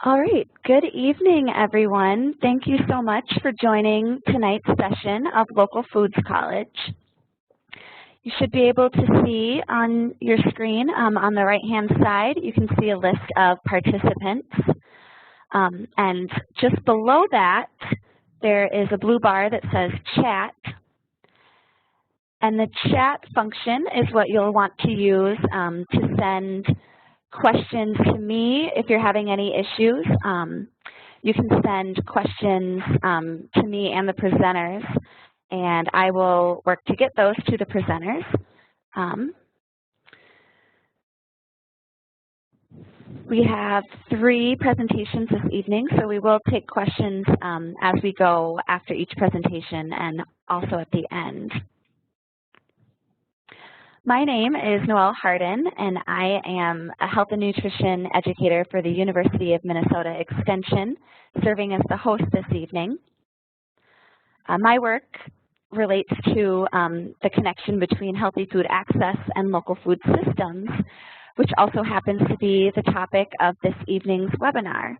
All right, good evening, everyone. Thank you so much for joining tonight's session of Local Foods College. You should be able to see on your screen, on the right-hand side, you can see a list of participants. And just below that, there is a blue bar that says chat. And the chat function is what you'll want to use to send questions to me if you're having any issues. You can send questions to me and the presenters, and I will work to get those to the presenters. We have 3 presentations this evening, so we will take questions as we go after each presentation and also at the end. My name is Noelle Hardin, and I am a health and nutrition educator for the University of Minnesota Extension, serving as the host this evening. My work relates to the connection between healthy food access and local food systems, which also happens to be the topic of this evening's webinar.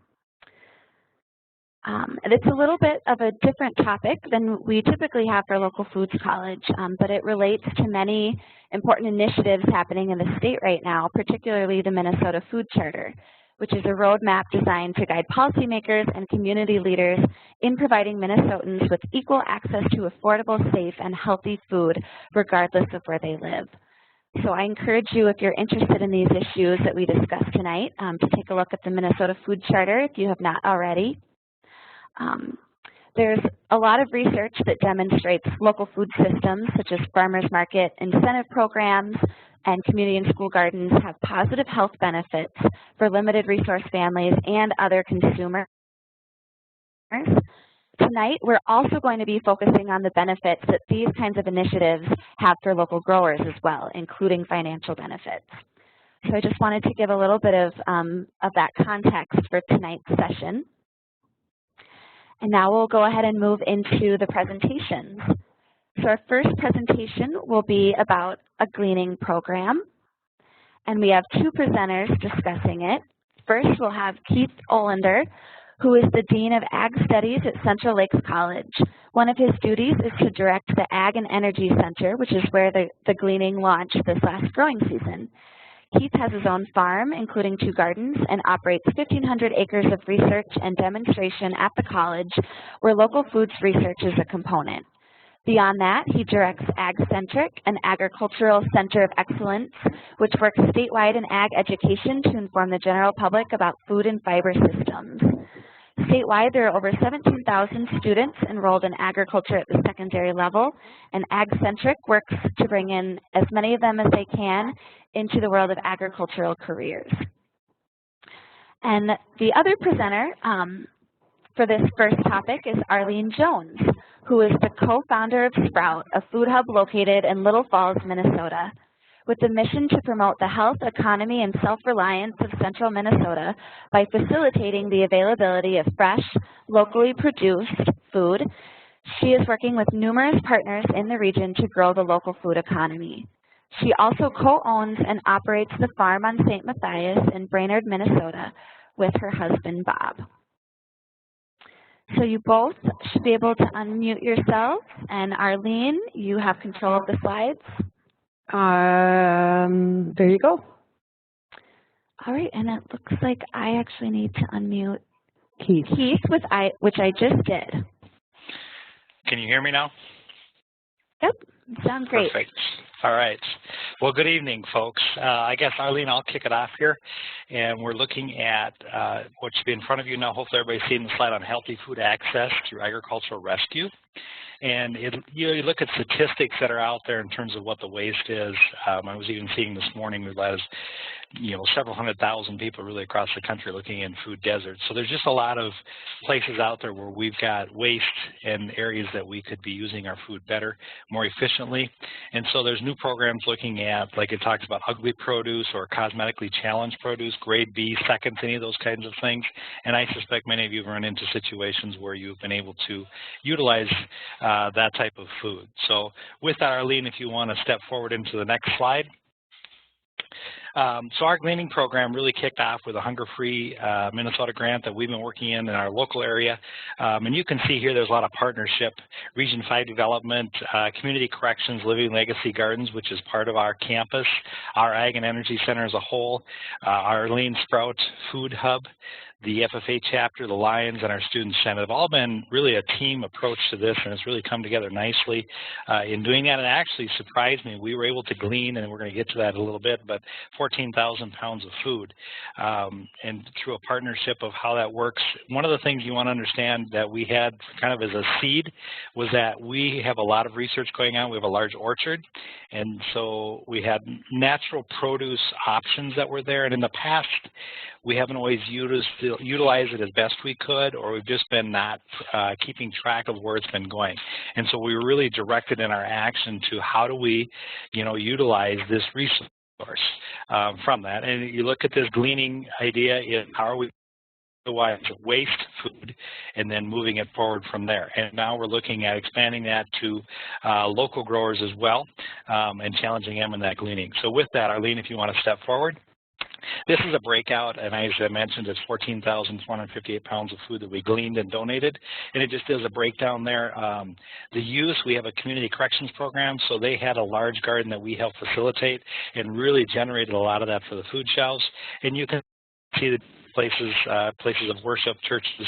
It's a little bit of a different topic than we typically have for Local Foods College, but it relates to many important initiatives happening in the state right now, particularly the Minnesota Food Charter, which is a roadmap designed to guide policymakers and community leaders in providing Minnesotans with equal access to affordable, safe, and healthy food, regardless of where they live. So I encourage you, if you're interested in these issues that we discussed tonight, to take a look at the Minnesota Food Charter if you have not already. There's a lot of research that demonstrates local food systems, such as farmers market incentive programs and community and school gardens, have positive health benefits for limited resource families and other consumers. Tonight, we're also going to be focusing on the benefits that these kinds of initiatives have for local growers as well, including financial benefits. So I just wanted to give a little bit of that context for tonight's session. And now we'll go ahead and move into the presentations. So our first presentation will be about a gleaning program. And we have 2 presenters discussing it. First, we'll have Keith Olander, who is the Dean of Ag Studies at Central Lakes College. One of his duties is to direct the Ag and Energy Center, which is where the gleaning launched this last growing season. Keith has his own farm, including 2 gardens, and operates 1,500 acres of research and demonstration at the college, where local foods research is a component. Beyond that, he directs Ag-Centric, an agricultural center of excellence, which works statewide in ag education to inform the general public about food and fiber systems. Statewide, there are over 17,000 students enrolled in agriculture at the secondary level, and Ag-Centric works to bring in as many of them as they can into the world of agricultural careers. And the other presenter for this first topic is Arlene Jones, who is the co-founder of Sprout, a food hub located in Little Falls, Minnesota. With the mission to promote the health, economy, and self-reliance of central Minnesota by facilitating the availability of fresh, locally produced food, she is working with numerous partners in the region to grow the local food economy. She also co-owns and operates the farm on St. Matthias in Brainerd, Minnesota, with her husband, Bob. So you both should be able to unmute yourselves, and Arlene, you have control of the slides. There you go. All right, and it looks like I actually need to unmute Keith, which I just did. Can you hear me now? Yep, sounds great. Perfect. All right. Well, good evening, folks. I guess, Arlene, I'll kick it off here. And we're looking at what should be in front of you now. Hopefully everybody's seeing the slide on healthy food access through agricultural rescue. And you look at statistics that are out there in terms of what the waste is. I was even seeing this morning that several 100,000 people really across the country looking in food deserts. So there's just a lot of places out there where we've got waste and areas that we could be using our food better, more efficiently. And so there's new programs looking at, like it talks about ugly produce or cosmetically challenged produce, grade B, seconds, any of those kinds of things. And I suspect many of you have run into situations where you've been able to utilize that type of food. So with that, Arlene, if you want to step forward into the next slide. So our gleaning program really kicked off with a Hunger-Free Minnesota grant that we've been working in our local area. And you can see here there's a lot of partnership, Region 5 development, community corrections, living legacy gardens, which is part of our campus, our Ag and Energy Center as a whole, our Arlene Sprout Food Hub, the FFA chapter, the Lions, and our Student Senate have all been really a team approach to this, and it's really come together nicely in doing that. And it actually surprised me. We were able to glean, and we're going to get to that in a little bit, but 14,000 pounds of food. And through a partnership of how that works, one of the things you want to understand that we had kind of as a seed was that we have a lot of research going on. We have a large orchard, and so we had natural produce options that were there. And in the past, we haven't always utilized it as best we could, or we've just been not keeping track of where it's been going. And so we were really directed in our action to how do we, utilize this resource from that. And you look at this gleaning idea, how are we otherwise waste food and then moving it forward from there. And now we're looking at expanding that to local growers as well and challenging them in that gleaning. So with that, Arlene, if you want to step forward. This is a breakout, and as I mentioned, it's 14,458 pounds of food that we gleaned and donated, and it just does a breakdown there. The use, we have a community corrections program, so they had a large garden that we helped facilitate and really generated a lot of that for the food shelves. And you can see the places of worship, churches,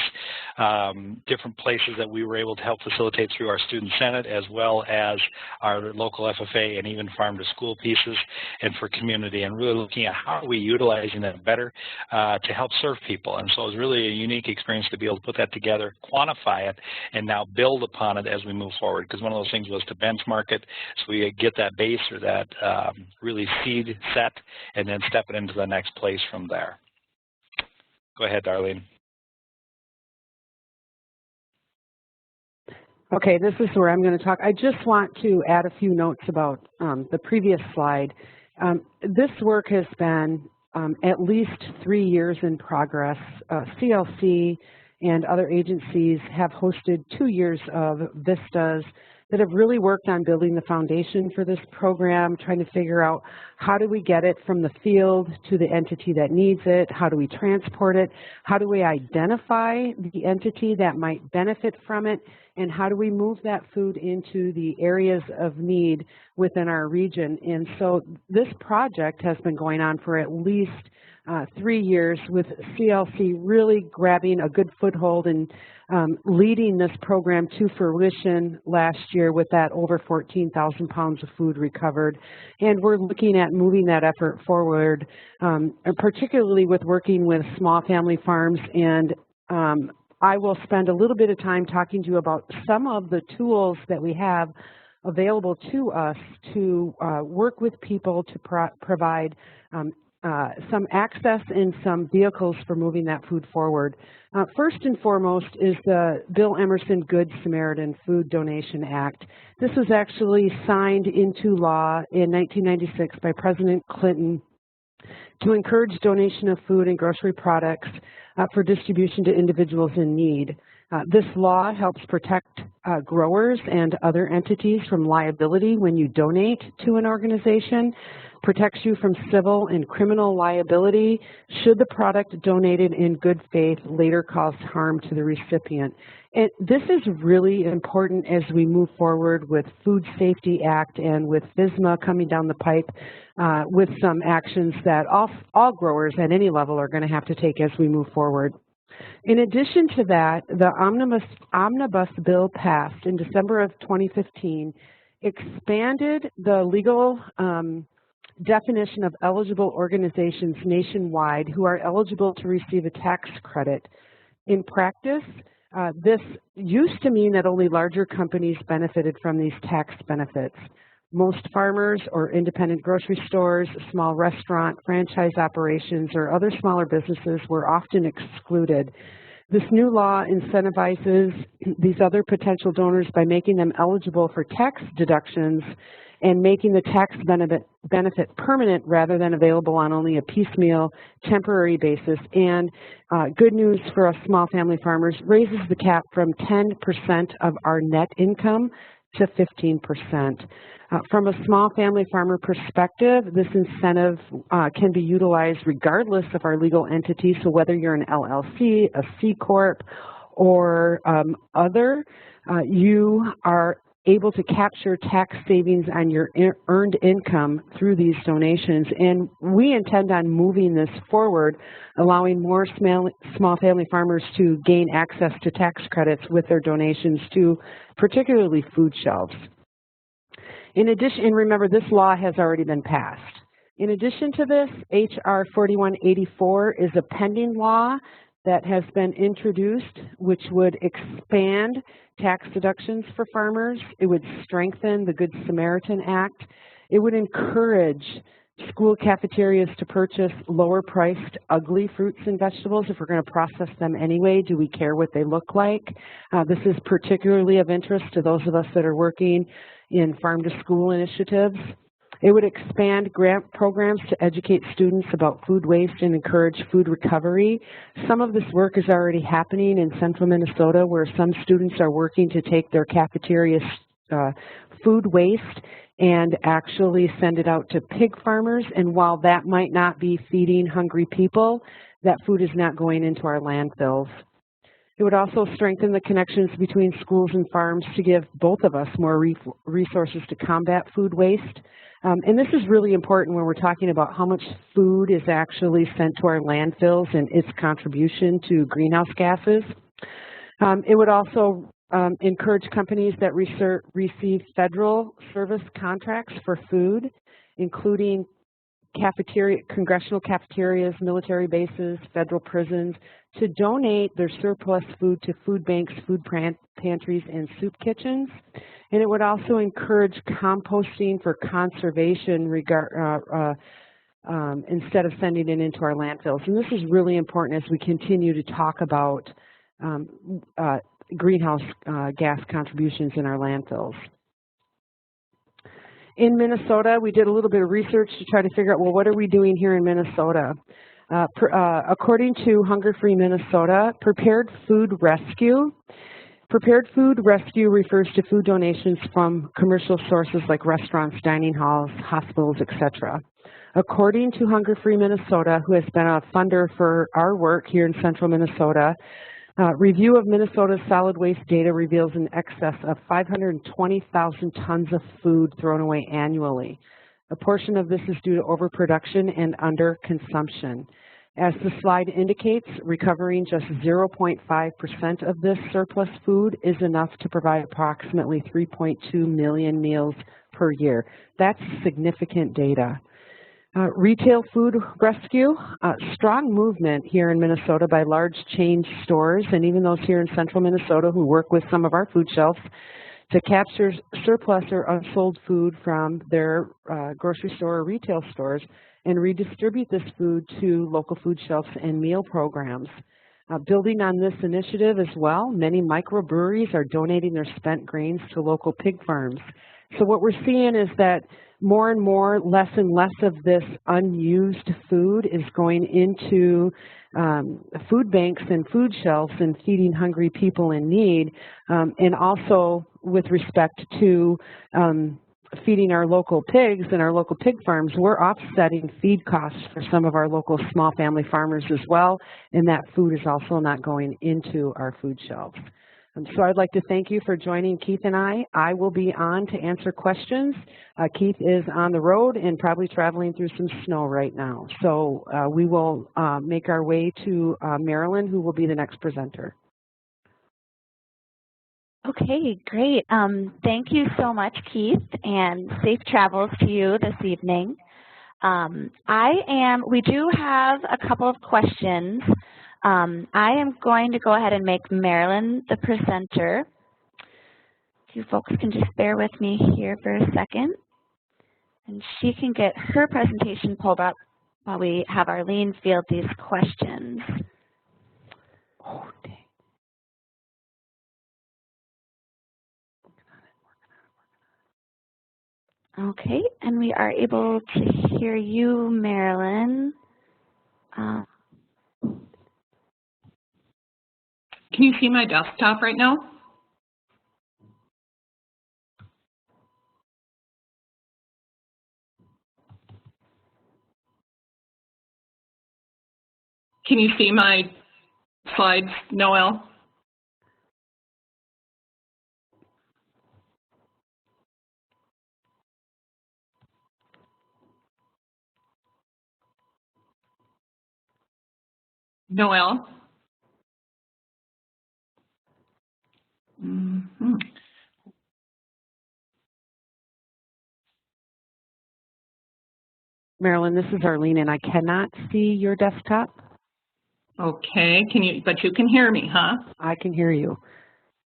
different places that we were able to help facilitate through our Student Senate, as well as our local FFA and even farm to school pieces, and for community, and really looking at how are we utilizing that better to help serve people. And so it was really a unique experience to be able to put that together, quantify it, and now build upon it as we move forward, because one of those things was to benchmark it so we get that base or that really seed set, and then step it into the next place from there. Go ahead, Arlene. Okay, this is where I'm going to talk. I just want to add a few notes about the previous slide. This work has been at least 3 years in progress. CLC and other agencies have hosted 2 years of vistas that have really worked on building the foundation for this program, trying to figure out how do we get it from the field to the entity that needs it, how do we transport it, how do we identify the entity that might benefit from it, and how do we move that food into the areas of need within our region. And so this project has been going on for at least 3 years, with CLC really grabbing a good foothold and leading this program to fruition last year with that over 14,000 pounds of food recovered. And we're looking at moving that effort forward, particularly with working with small family farms. And I will spend a little bit of time talking to you about some of the tools that we have available to us to work with people to provide some access and some vehicles for moving that food forward. First and foremost is the Bill Emerson Good Samaritan Food Donation Act. This was actually signed into law in 1996 by President Clinton to encourage donation of food and grocery products for distribution to individuals in need. This law helps protect growers and other entities from liability when you donate to an organization, protects you from civil and criminal liability should the product donated in good faith later cause harm to the recipient. And this is really important as we move forward with Food Safety Act and with FSMA coming down the pipe with some actions that all growers at any level are going to have to take as we move forward. In addition to that, the omnibus bill passed in December of 2015 expanded the legal definition of eligible organizations nationwide who are eligible to receive a tax credit. In practice, this used to mean that only larger companies benefited from these tax benefits. Most farmers or independent grocery stores, small restaurant, franchise operations, or other smaller businesses were often excluded. This new law incentivizes these other potential donors by making them eligible for tax deductions and making the tax benefit permanent rather than available on only a piecemeal, temporary basis. And good news for us small family farmers, raises the cap from 10% of our net income to 15%. From a small family farmer perspective, this incentive can be utilized regardless of our legal entity. So whether you're an LLC, a C Corp, or other, you are able to capture tax savings on your earned income through these donations. And we intend on moving this forward, allowing more small family farmers to gain access to tax credits with their donations to particularly food shelves. In addition, and remember, this law has already been passed. In addition to this, H.R. 4184 is a pending law that has been introduced, which would expand tax deductions for farmers. It would strengthen the Good Samaritan Act. It would encourage school cafeterias to purchase lower-priced, ugly fruits and vegetables. If we're going to process them anyway, do we care what they look like? This is particularly of interest to those of us that are working in farm-to-school initiatives. It would expand grant programs to educate students about food waste and encourage food recovery. Some of this work is already happening in central Minnesota, where some students are working to take their cafeteria food waste and actually send it out to pig farmers. And while that might not be feeding hungry people, that food is not going into our landfills. It would also strengthen the connections between schools and farms to give both of us more resources to combat food waste. And this is really important when we're talking about how much food is actually sent to our landfills and its contribution to greenhouse gases. It would also encourage companies that receive federal service contracts for food, including congressional cafeterias, military bases, federal prisons, to donate their surplus food to food banks, food pantries, and soup kitchens. And it would also encourage composting for conservation instead of sending it into our landfills. And this is really important as we continue to talk about greenhouse gas contributions in our landfills. In Minnesota, we did a little bit of research to try to figure out, well, what are we doing here in Minnesota? According to Hunger Free Minnesota, Prepared Food Rescue refers to food donations from commercial sources like restaurants, dining halls, hospitals, etc. According to Hunger Free Minnesota, who has been a funder for our work here in central Minnesota, review of Minnesota's solid waste data reveals an excess of 520,000 tons of food thrown away annually. A portion of this is due to overproduction and underconsumption. As the slide indicates, recovering just 0.5% of this surplus food is enough to provide approximately 3.2 million meals per year. That's significant data. Retail food rescue, strong movement here in Minnesota by large chain stores and even those here in central Minnesota who work with some of our food shelves to capture surplus or unsold food from their grocery store or retail stores and redistribute this food to local food shelves and meal programs. Building on this initiative as well, many microbreweries are donating their spent grains to local pig farms. So what we're seeing is that more and more, less and less of this unused food is going into food banks and food shelves and feeding hungry people in need, and also with respect to feeding our local pigs and our local pig farms, we're offsetting feed costs for some of our local small family farmers as well, and that food is also not going into our food shelves. So I'd like to thank you for joining Keith and I. I will be on to answer questions. Keith is on the road and probably traveling through some snow right now. So we will make our way to Marilyn, who will be the next presenter. Okay, great. Thank you so much, Keith, and safe travels to you this evening. We do have a couple of questions. I am going to go ahead and make Marilyn the presenter. If you folks can just bear with me here for a second. And she can get her presentation pulled up while we have Arlene field these questions. Oh, dang. Okay, and we are able to hear you, Marilyn. Can you see my desktop right now? Can you see my slides, Noel? Noel? Mm-hmm. Marilyn, this is Arlene, and I cannot see your desktop. Okay, but you can hear me, huh? I can hear you.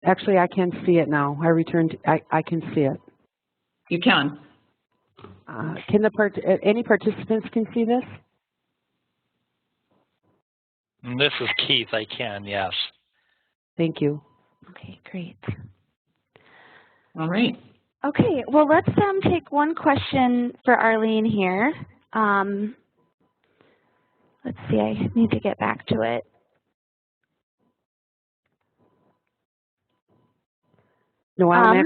Actually, I can see it now. I can see it. You can. Can any participants can see this? This is Keith. I can, yes. Thank you. Okay, great. All right. Okay, well, let's take one question for Arlene here. Let's see, I need to get back to it. No, I'm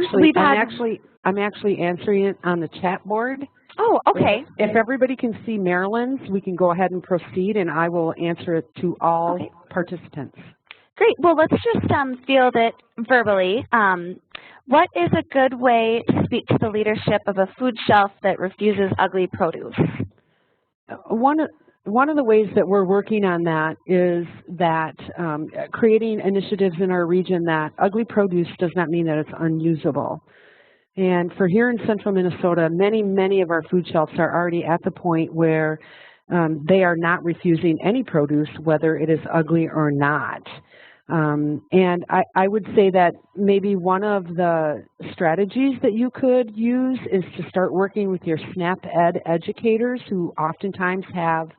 actually answering it on the chat board. Oh, okay. If everybody can see Marilyn's, we can go ahead and proceed, and I will answer it to all participants. Great. Well, let's just field it verbally. What is a good way to speak to the leadership of a food shelf that refuses ugly produce? One of the ways that we're working on that is that creating initiatives in our region that ugly produce does not mean that it's unusable. And for here in central Minnesota, many of our food shelves are already at the point where they are not refusing any produce, whether it is ugly or not. And I would say that maybe one of the strategies that you could use is to start working with your SNAP Ed educators who oftentimes have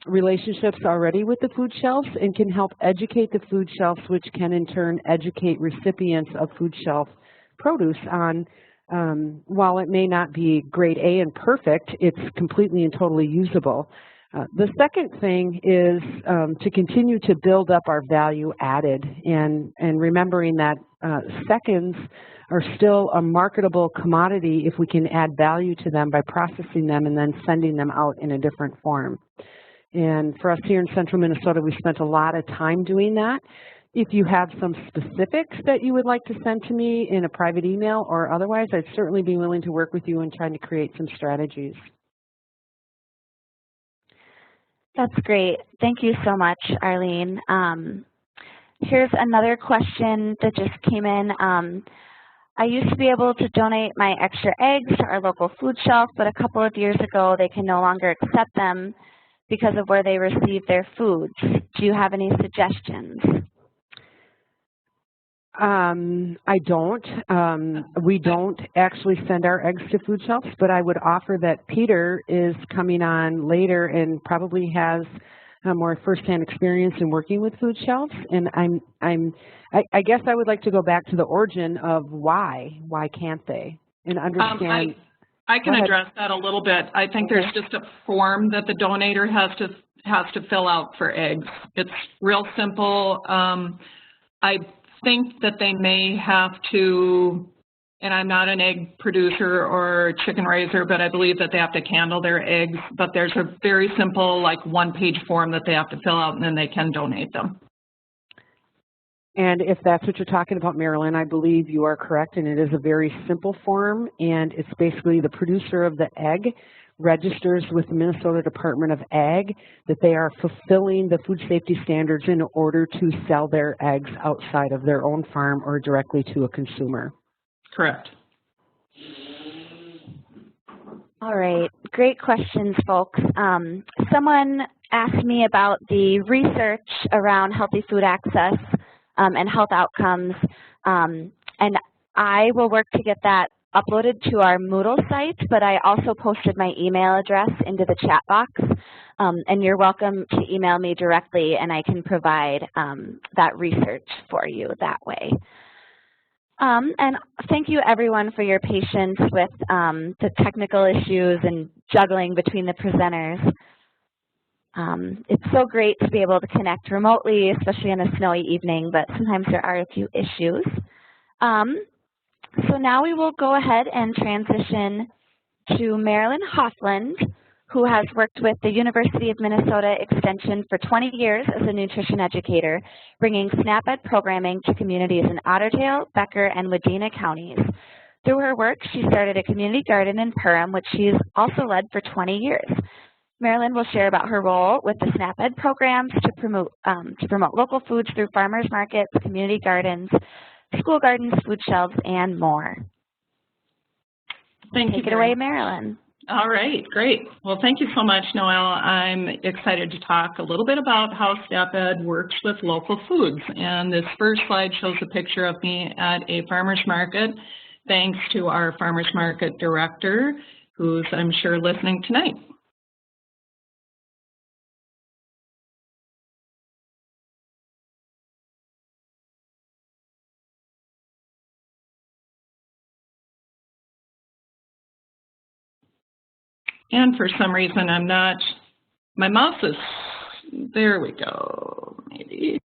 relationships already with the food shelves and can help educate the food shelves, which can in turn educate recipients of food shelf produce on, while it may not be grade A and perfect, it's completely and totally usable. The second thing is to continue to build up our value added and remembering that seconds are still a marketable commodity if we can add value to them by processing them and then sending them out in a different form. And for us here in central Minnesota, we spent a lot of time doing that. If you have some specifics that you would like to send to me in a private email or otherwise, I'd certainly be willing to work with you in trying to create some strategies. That's great. Thank you so much, Arlene. Here's another question that just came in. I used to be able to donate my extra eggs to our local food shelf, but a couple of years ago they can no longer accept them because of where they receive their foods. Do you have any suggestions? I don't. We don't actually send our eggs to food shelves, but I would offer that Peter is coming on later and probably has more firsthand experience in working with food shelves. And I guess I would like to go back to the origin of why can't they, and understand. I can address that a little bit. I think there's just a form that the donator has to fill out for eggs. It's real simple. I think that they may have to, and I'm not an egg producer or chicken raiser, but I believe that they have to candle their eggs. But there's a very simple, like, one-page form that they have to fill out, and then they can donate them. And if that's what you're talking about, Marilyn, I believe you are correct, and it is a very simple form, and it's basically the producer of the egg registers with the Minnesota Department of Ag that they are fulfilling the food safety standards in order to sell their eggs outside of their own farm or directly to a consumer. Correct. All right, great questions, folks. Someone asked me about the research around healthy food access and health outcomes, and I will work to get that uploaded to our Moodle site, but I also posted my email address into the chat box, and you're welcome to email me directly, and I can provide that research for you that way. And thank you, everyone, for your patience with the technical issues and juggling between the presenters. It's so great to be able to connect remotely, especially on a snowy evening, but sometimes there are a few issues. So now we will go ahead and transition to Marilyn Hofland, who has worked with the University of Minnesota Extension for 20 years as a nutrition educator, bringing SNAP-Ed programming to communities in Ottertail, Becker, and Wadena counties. Through her work, she started a community garden in Perham, which she's also led for 20 years. Marilyn will share about her role with the SNAP-Ed programs to promote local foods through farmers markets, community gardens, school gardens, food shelves, and more. Take it away, Marilyn. All right, great. Well, thank you so much, Noelle. I'm excited to talk a little bit about how SNAP-Ed works with local foods. And this first slide shows a picture of me at a farmer's market, thanks to our farmer's market director, who's, I'm sure, listening tonight. And for some reason, my mouse is, there we go, maybe.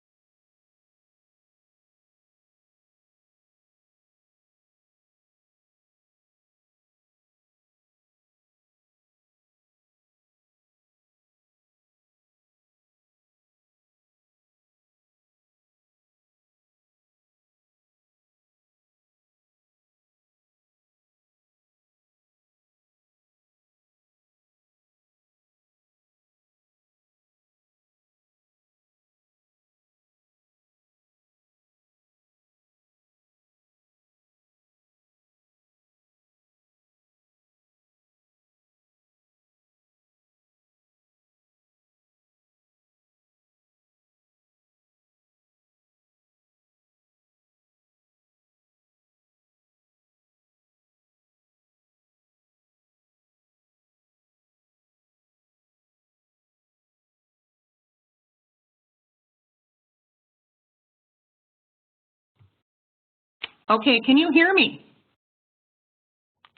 Okay, can you hear me?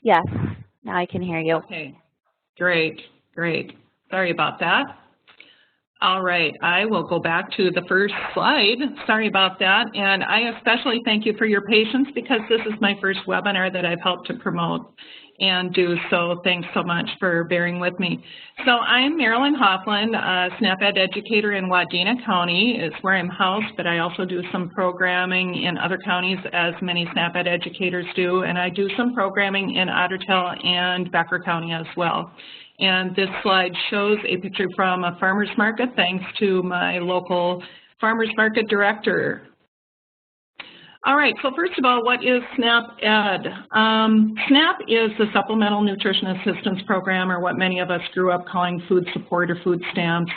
Yes, now I can hear you. Okay, great, great. Sorry about that. All right, I will go back to the first slide. Sorry about that. And I especially thank you for your patience because this is my first webinar that I've helped to promote and do, so thanks so much for bearing with me. So I'm Marilyn Hofland, a SNAP-Ed educator in Wadena County. It's where I'm housed, but I also do some programming in other counties, as many SNAP-Ed educators do, and I do some programming in Ottertail and Becker County as well. And this slide shows a picture from a farmer's market, thanks to my local farmer's market director. All right, so first of all, what is SNAP-Ed? SNAP is the Supplemental Nutrition Assistance Program, or what many of us grew up calling food support or food stamps.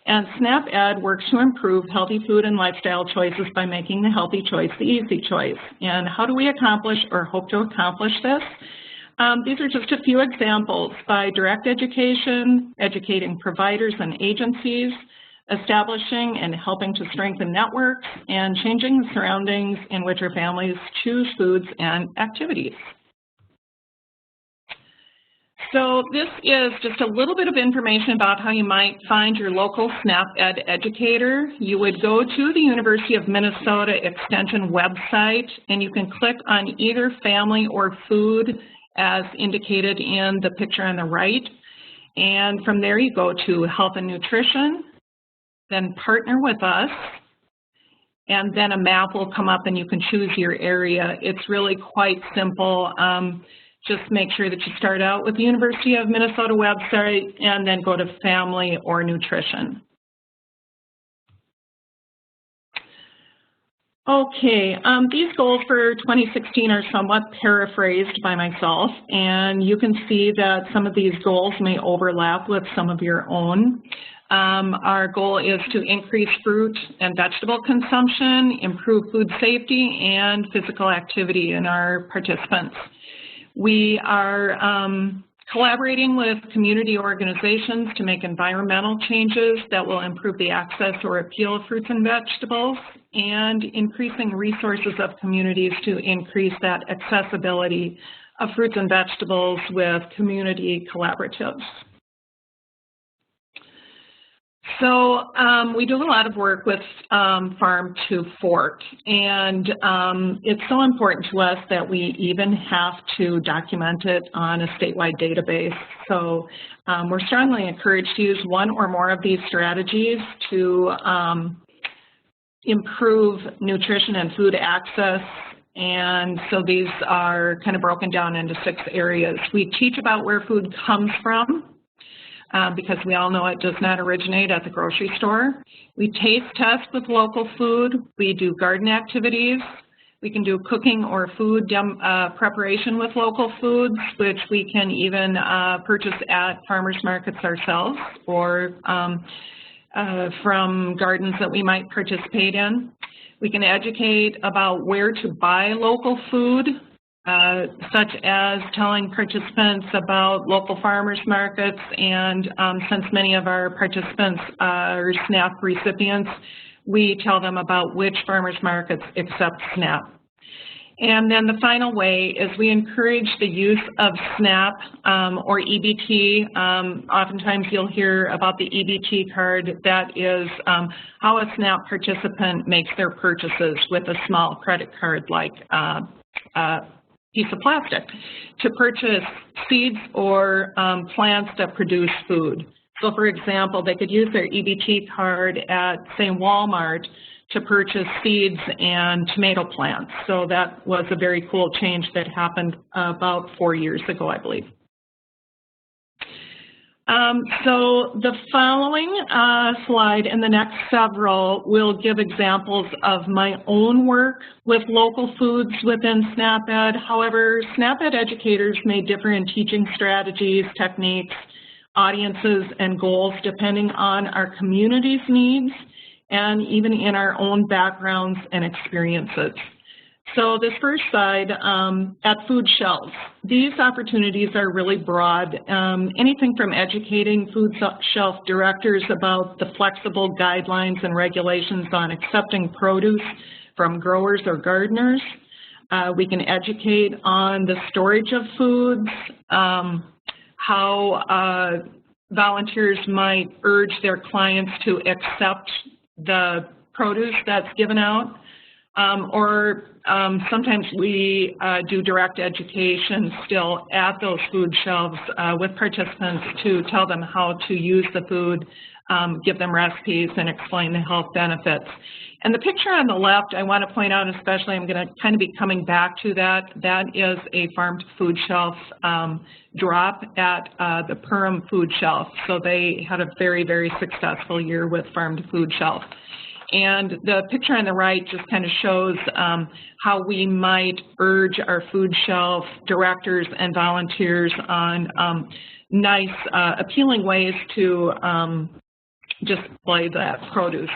And SNAP-Ed works to improve healthy food and lifestyle choices by making the healthy choice the easy choice. And how do we accomplish or hope to accomplish this? These are just a few examples: by direct education, educating providers and agencies, establishing and helping to strengthen networks, and changing the surroundings in which our families choose foods and activities. So this is just a little bit of information about how you might find your local SNAP-Ed educator. You would go to the University of Minnesota Extension website, and you can click on either family or food as indicated in the picture on the right. And from there you go to health and nutrition, then partner with us, and then a map will come up and you can choose your area. It's really quite simple. Just make sure that you start out with the University of Minnesota website and then go to family or nutrition. Okay, these goals for 2016 are somewhat paraphrased by myself, and you can see that some of these goals may overlap with some of your own. Our goal is to increase fruit and vegetable consumption, improve food safety, and physical activity in our participants. We are collaborating with community organizations to make environmental changes that will improve the access or appeal of fruits and vegetables, and increasing resources of communities to increase that accessibility of fruits and vegetables with community collaboratives. So we do a lot of work with farm to fork, and it's so important to us that we even have to document it on a statewide database. So we're strongly encouraged to use one or more of these strategies to improve nutrition and food access. And so these are kind of broken down into 6 areas. We teach about where food comes from, because we all know it does not originate at the grocery store. We taste test with local food. We do garden activities. We can do cooking or food preparation with local foods, which we can even purchase at farmers markets ourselves or from gardens that we might participate in. We can educate about where to buy local food, such as telling participants about local farmers markets, and since many of our participants are SNAP recipients, we tell them about which farmers markets accept SNAP. And then the final way is we encourage the use of SNAP or EBT. Oftentimes you'll hear about the EBT card. That is how a SNAP participant makes their purchases with a small credit card like piece of plastic to purchase seeds or plants that produce food. So for example, they could use their EBT card at, say, Walmart to purchase seeds and tomato plants. So that was a very cool change that happened about 4 years ago, I believe. So the following slide and the next several will give examples of my own work with local foods within SNAP-Ed. However, SNAP-Ed educators may differ in teaching strategies, techniques, audiences, and goals depending on our community's needs and even in our own backgrounds and experiences. So this first side, at food shelves, these opportunities are really broad. Anything from educating food shelf directors about the flexible guidelines and regulations on accepting produce from growers or gardeners. We can educate on the storage of foods, how volunteers might urge their clients to accept the produce that's given out. Sometimes we do direct education still at those food shelves with participants to tell them how to use the food, give them recipes, and explain the health benefits. And the picture on the left, I want to point out especially, I'm going to kind of be coming back to that. That is a farm to food shelf drop at the Perham food shelf. So they had a very, very successful year with farm to food shelf. And the picture on the right just kind of shows how we might urge our food shelf directors and volunteers on nice, appealing ways to display that produce.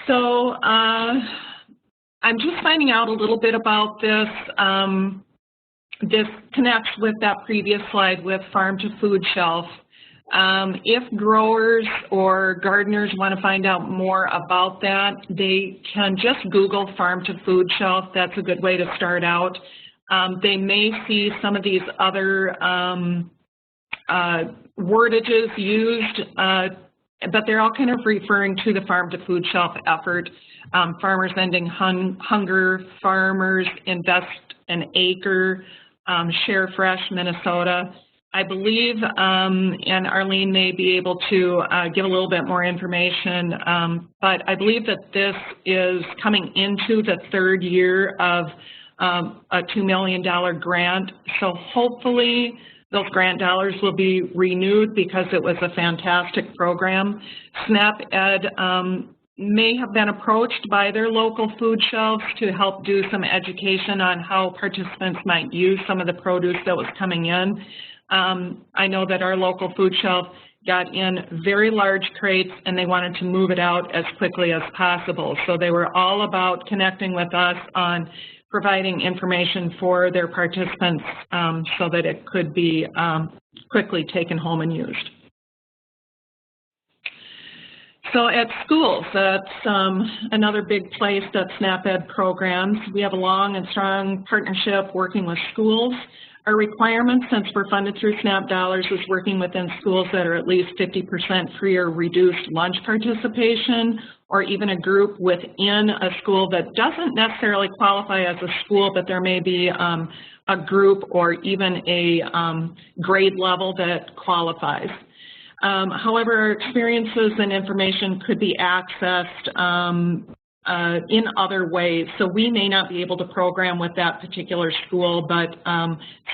So I'm just finding out a little bit about this. This connects with that previous slide with farm to food shelf. If growers or gardeners want to find out more about that, they can just Google farm to food shelf. That's a good way to start out. They may see some of these other wordages used, but they're all kind of referring to the farm to food shelf effort. Farmers Ending Hunger, Farmers Invest an Acre, Share Fresh Minnesota. I believe, and Arlene may be able to give a little bit more information, but I believe that this is coming into the 3rd year of a $2 million grant. So hopefully those grant dollars will be renewed because it was a fantastic program. SNAP-Ed may have been approached by their local food shelves to help do some education on how participants might use some of the produce that was coming in. I know that our local food shelf got in very large crates and they wanted to move it out as quickly as possible. So they were all about connecting with us on providing information for their participants so that it could be quickly taken home and used. So at schools, that's another big place that SNAP-Ed programs. We have a long and strong partnership working with schools. Our requirement, since we're funded through SNAP dollars, is working within schools that are at least 50% free or reduced lunch participation, or even a group within a school that doesn't necessarily qualify as a school, but there may be a group or even a grade level that qualifies. However, our experiences and information could be accessed in other ways. So we may not be able to program with that particular school, but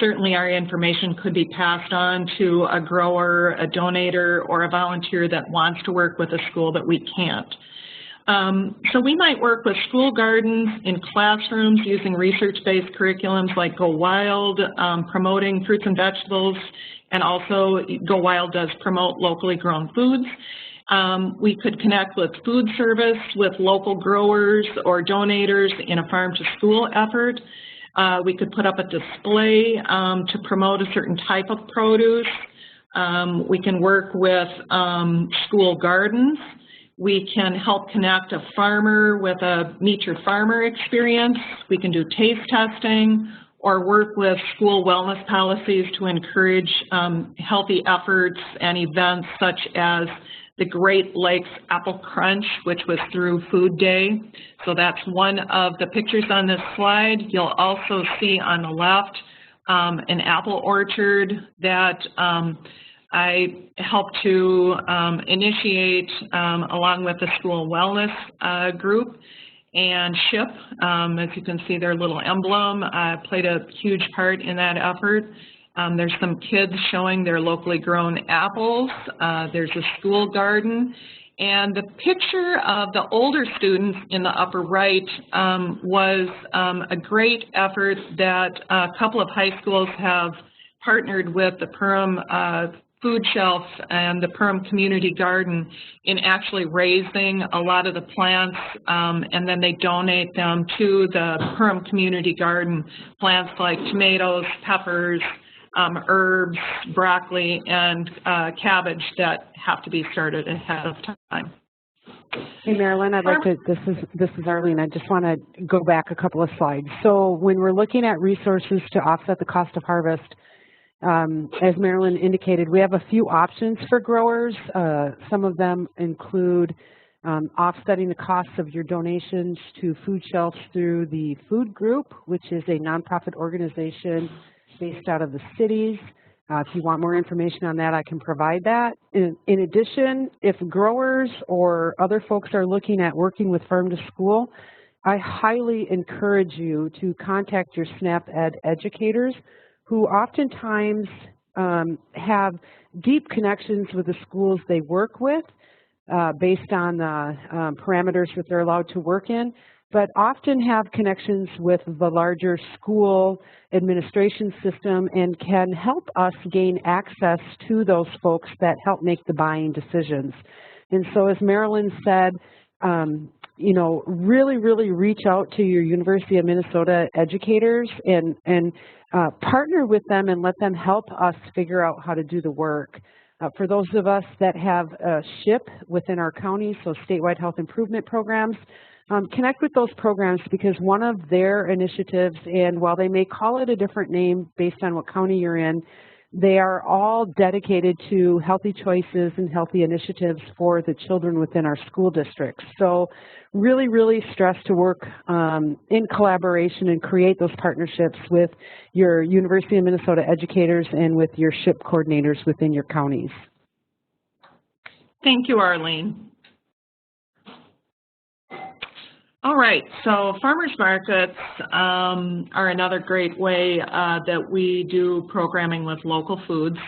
certainly our information could be passed on to a grower, a donator, or a volunteer that wants to work with a school that we can't. So we might work with school gardens in classrooms using research-based curriculums like Go Wild, promoting fruits and vegetables, and also Go Wild does promote locally grown foods. We could connect with food service, with local growers or donators in a farm-to-school effort. We could put up a display to promote a certain type of produce. We can work with school gardens. We can help connect a farmer with a Meet Your Farmer experience. We can do taste testing or work with school wellness policies to encourage healthy efforts and events such as the Great Lakes Apple Crunch, which was through Food Day. So that's one of the pictures on this slide. You'll also see on the left an apple orchard that I helped to initiate along with the school wellness group and SHIP. As you can see, their little emblem played a huge part in that effort. There's some kids showing their locally grown apples. There's a school garden. And the picture of the older students in the upper right was a great effort that a couple of high schools have partnered with the Perham Food Shelf and the Perham Community Garden in actually raising a lot of the plants, and then they donate them to the Perham Community Garden. Plants like tomatoes, peppers, herbs, broccoli, and cabbage that have to be started ahead of time. Hey, Marilyn, I'd like to, this is Arlene. I just want to go back a couple of slides. So when we're looking at resources to offset the cost of harvest, as Marilyn indicated, we have a few options for growers. Some of them include offsetting the costs of your donations to food shelves through the Food Group, which is a nonprofit organization based out of the cities. If you want more information on that, I can provide that. In addition, if growers or other folks are looking at working with Farm to School, I highly encourage you to contact your SNAP-Ed educators, who oftentimes have deep connections with the schools they work with based on the parameters that they're allowed to work in, but often have connections with the larger school administration system and can help us gain access to those folks that help make the buying decisions. And so as Marilyn said, you know, really reach out to your University of Minnesota educators and partner with them and let them help us figure out how to do the work. For those of us that have SHIP within our county, so statewide health improvement programs, connect with those programs, because one of their initiatives, and while they may call it a different name based on what county you're in, they are all dedicated to healthy choices and healthy initiatives for the children within our school districts. So really stress to work in collaboration and create those partnerships with your University of Minnesota educators and with your SHIP coordinators within your counties. Thank you, Arlene. All right, so farmers markets are another great way that we do programming with local foods.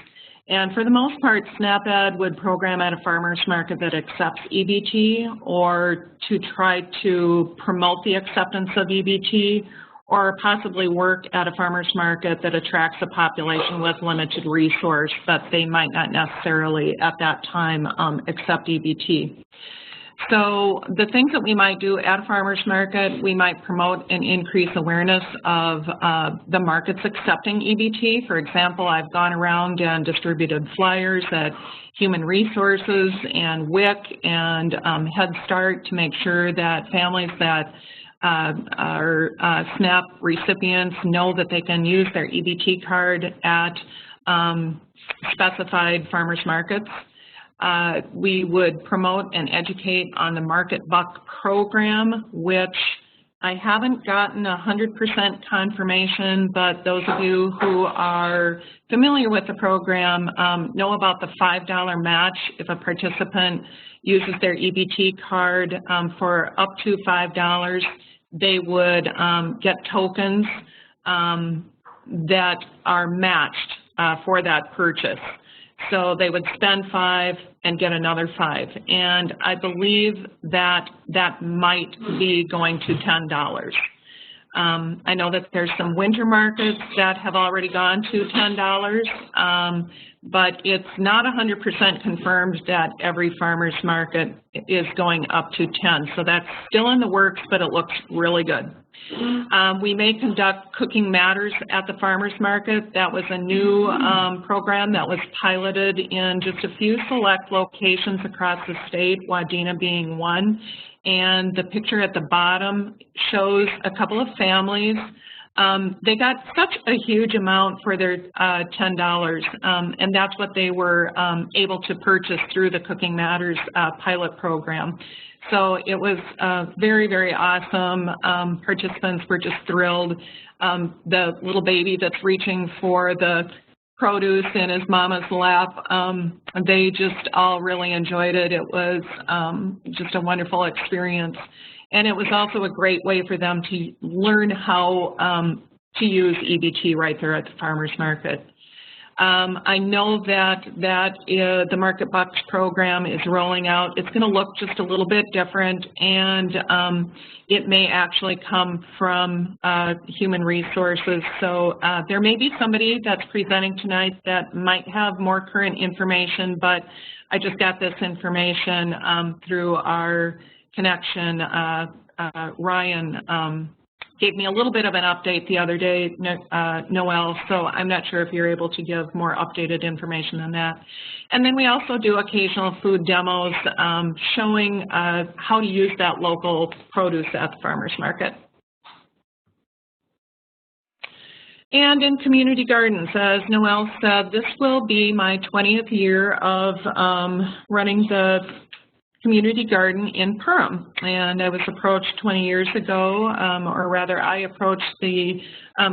And for the most part, SNAP-Ed would program at a farmers market that accepts EBT, or to try to promote the acceptance of EBT, or possibly work at a farmers market that attracts a population with limited resource, but they might not necessarily at that time accept EBT. So the things that we might do at a farmer's market, we might promote and increase awareness of the markets accepting EBT. For example, I've gone around and distributed flyers at Human Resources and WIC and Head Start to make sure that families that are SNAP recipients know that they can use their EBT card at specified farmers markets. We would promote and educate on the Market Buck program, which I haven't gotten 100% confirmation, but those of you who are familiar with the program know about the $5 match if a participant uses their EBT card for up to $5. They would get tokens that are matched for that purchase. So they would spend $5 and get another $5. And I believe that that might be going to $10. I know that there's some winter markets that have already gone to $10, but it's not 100% confirmed that every farmer's market is going up to 10. So that's still in the works, but it looks really good. We may conduct Cooking Matters at the farmer's market. That was a new program that was piloted in just a few select locations across the state, Wadena being one. And the picture at the bottom shows a couple of families. They got such a huge amount for their $10, and that's what they were able to purchase through the Cooking Matters pilot program. So it was very, very awesome. Participants were just thrilled. The little baby that's reaching for the produce in his mama's lap, they just all really enjoyed it. It was just a wonderful experience. And it was also a great way for them to learn how to use EBT right there at the farmer's market. I know that the Market Bucks program is rolling out. It's going to look just a little bit different, and it may actually come from Human Resources. So there may be somebody that's presenting tonight that might have more current information, but I just got this information through our connection. Ryan gave me a little bit of an update the other day, Noel, so I'm not sure if you're able to give more updated information on that. And then we also do occasional food demos showing how to use that local produce at the farmer's market. And in community gardens, as Noel said, this will be my 20th year of running the community garden in Perham, and I was approached 20 years ago, or rather I approached the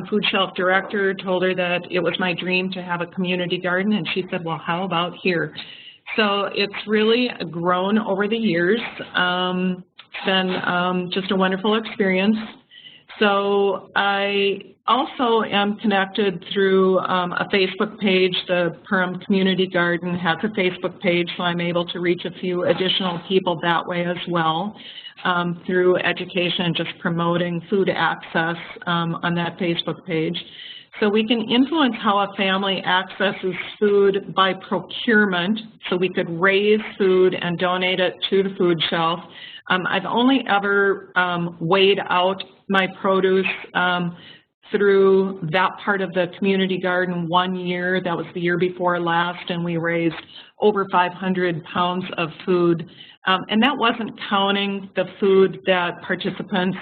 food shelf director, told her that it was my dream to have a community garden, and she said, well, how about here? So it's really grown over the years. It's been just a wonderful experience. So I also am connected through a Facebook page. The Perham Community Garden has a Facebook page, so I'm able to reach a few additional people that way as well through education, just promoting food access on that Facebook page. So we can influence how a family accesses food by procurement, so we could raise food and donate it to the food shelf. I've only ever weighed out my produce through that part of the community garden 1 year. That was the year before last, and we raised over 500 pounds of food. And that wasn't counting the food that participants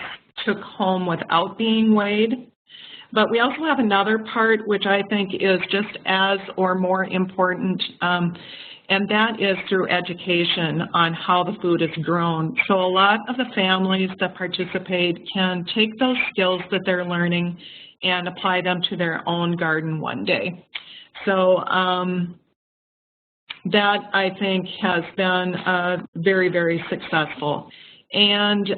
took home without being weighed. But we also have another part which I think is just as or more important, and that is through education on how the food is grown. So a lot of the families that participate can take those skills that they're learning and apply them to their own garden one day. So that, I think, has been very, very successful. And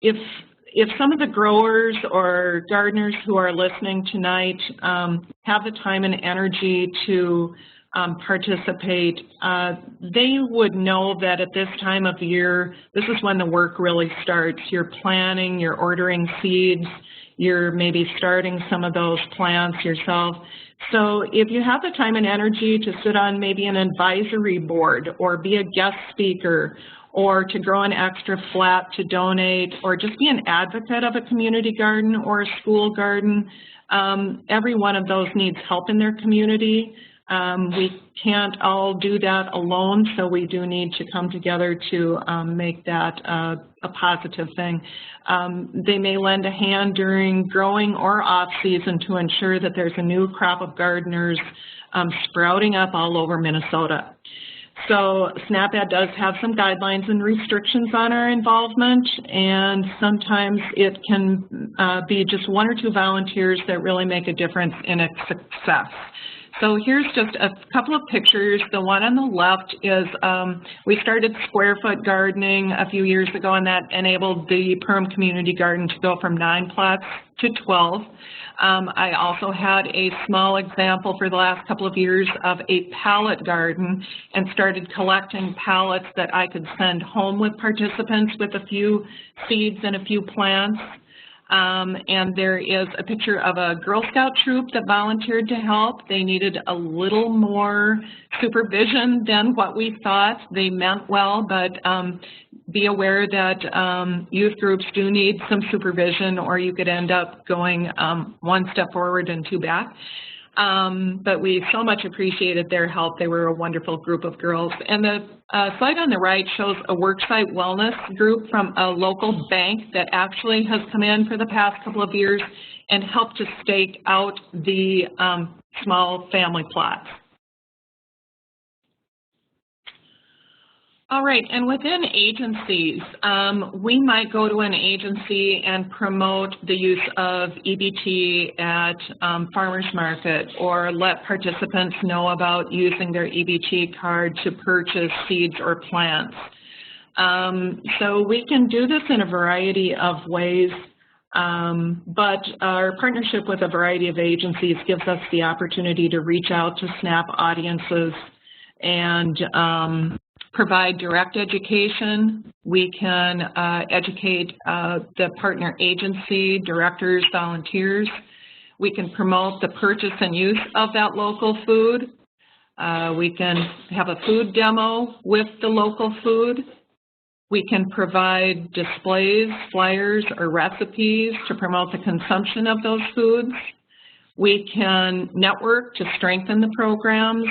if some of the growers or gardeners who are listening tonight have the time and energy to participate, they would know that at this time of year, this is when the work really starts. You're planning, you're ordering seeds, you're maybe starting some of those plants yourself. So if you have the time and energy to sit on maybe an advisory board or be a guest speaker or to grow an extra flat to donate, or just be an advocate of a community garden or a school garden. Every one of those needs help in their community. We can't all do that alone, so we do need to come together to make that a positive thing. They may lend a hand during growing or off-season to ensure that there's a new crop of gardeners sprouting up all over Minnesota. So SNAP-Ed does have some guidelines and restrictions on our involvement, and sometimes it can be just 1 or 2 volunteers that really make a difference in its success. So here's just a couple of pictures. The one on the left is, we started square foot gardening a few years ago, and that enabled the Perham Community Garden to go from 9 plots to 12. I also had a small example for the last couple of years of a pallet garden, and started collecting pallets that I could send home with participants with a few seeds and a few plants. And there is a picture of a Girl Scout troop that volunteered to help. They needed a little more supervision than what we thought. They meant well, but be aware that youth groups do need some supervision, or you could end up going 1 step forward and 2 back. But we so much appreciated their help. They were a wonderful group of girls. And the slide on the right shows a worksite wellness group from a local bank that actually has come in for the past couple of years and helped to stake out the small family plots. All right, and within agencies, we might go to an agency and promote the use of EBT at farmers market, or let participants know about using their EBT card to purchase seeds or plants. So we can do this in a variety of ways, but our partnership with a variety of agencies gives us the opportunity to reach out to SNAP audiences and provide direct education. We can educate the partner agency, directors, volunteers. We can promote the purchase and use of that local food. We can have a food demo with the local food. We can provide displays, flyers, or recipes to promote the consumption of those foods. We can network to strengthen the programs,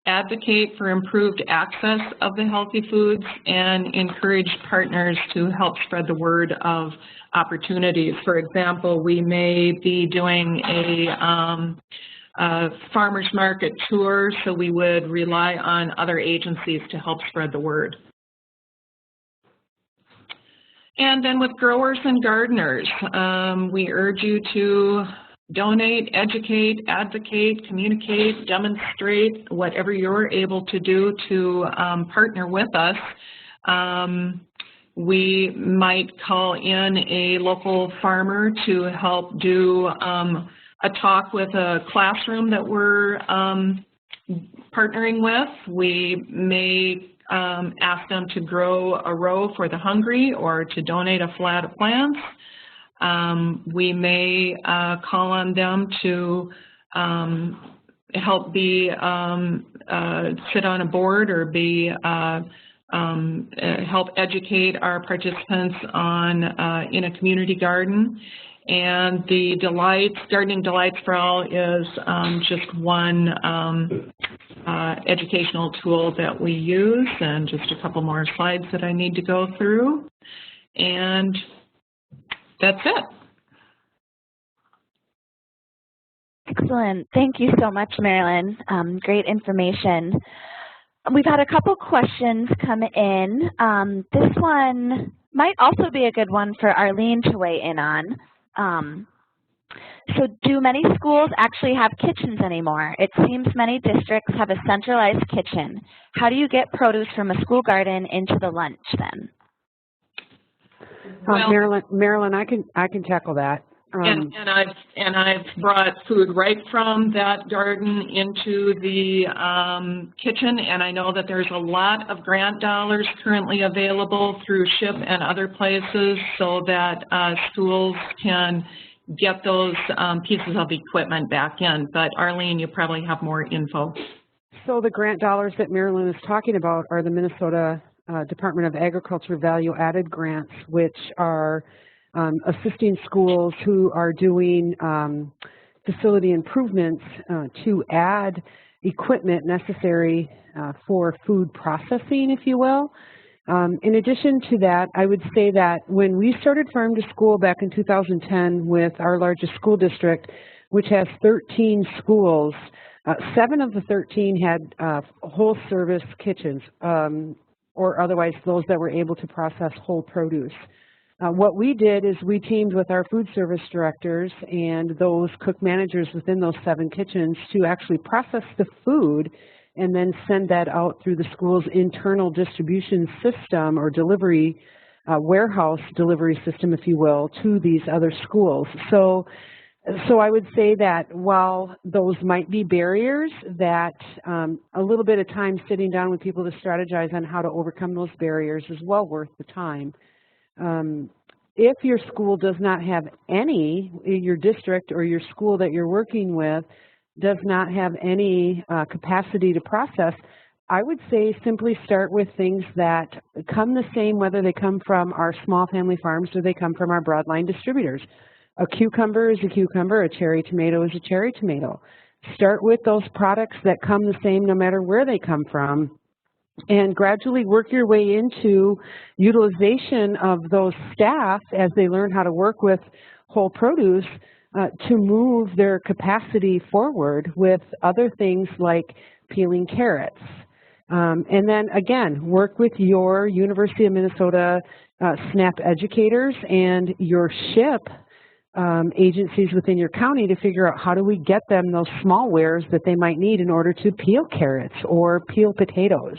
advocate for improved access of the healthy foods, and encourage partners to help spread the word of opportunities. For example, we may be doing a farmers market tour, so we would rely on other agencies to help spread the word. And then with growers and gardeners, we urge you to donate, educate, advocate, communicate, demonstrate, whatever you're able to do to partner with us. We might call in a local farmer to help do a talk with a classroom that we're partnering with. We may ask them to grow a row for the hungry, or to donate a flat of plants. We may call on them to help be sit on a board, or be help educate our participants on in a community garden. And the Gardening Delights for All is just one educational tool that we use, and just a couple more slides that I need to go through. And that's it. Excellent. Thank you so much, Marilyn. Great information. We've had a couple questions come in. This one might also be a good one for Arlene to weigh in on. So do many schools actually have kitchens anymore? It seems many districts have a centralized kitchen. How do you get produce from a school garden into the lunch then? Well, Marilyn, I can tackle that. And I've brought food right from that garden into the kitchen, and I know that there's a lot of grant dollars currently available through SHIP and other places, so that schools can get those pieces of equipment back in. But Arlene, you probably have more info. So the grant dollars that Marilyn is talking about are the Minnesota Department of Agriculture value-added grants, which are assisting schools who are doing facility improvements to add equipment necessary for food processing, if you will. In addition to that, I would say that when we started Farm to School back in 2010 with our largest school district, which has 13 schools, 7 of the 13 had whole service kitchens, or otherwise those that were able to process whole produce. What we did is we teamed with our food service directors and those cook managers within those 7 kitchens to actually process the food and then send that out through the school's internal distribution system or delivery, warehouse delivery system, if you will, to these other schools. So I would say that while those might be barriers, that a little bit of time sitting down with people to strategize on how to overcome those barriers is well worth the time. If your school does not have any, your district or your school that you're working with does not have any capacity to process, I would say simply start with things that come the same whether they come from our small family farms or they come from our broadline distributors. A cucumber is a cucumber, a cherry tomato is a cherry tomato. Start with those products that come the same no matter where they come from, and gradually work your way into utilization of those staff as they learn how to work with whole produce to move their capacity forward with other things like peeling carrots. And then again, work with your University of Minnesota SNAP educators and your SHIP agencies within your county to figure out how do we get them those small wares that they might need in order to peel carrots or peel potatoes.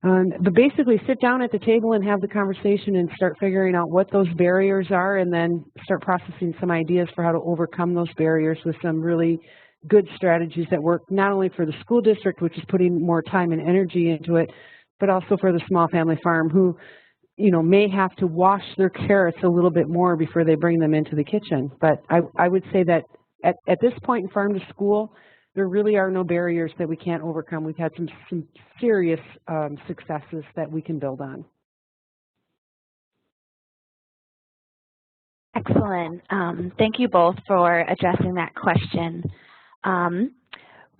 But basically sit down at the table and have the conversation and start figuring out what those barriers are, and then start processing some ideas for how to overcome those barriers with some really good strategies that work not only for the school district, which is putting more time and energy into it, but also for the small family farm who, you know, may have to wash their carrots a little bit more before they bring them into the kitchen. But I would say that at this point in Farm to School, there really are no barriers that we can't overcome. We've had some serious successes that we can build on. Excellent. Thank you both for addressing that question.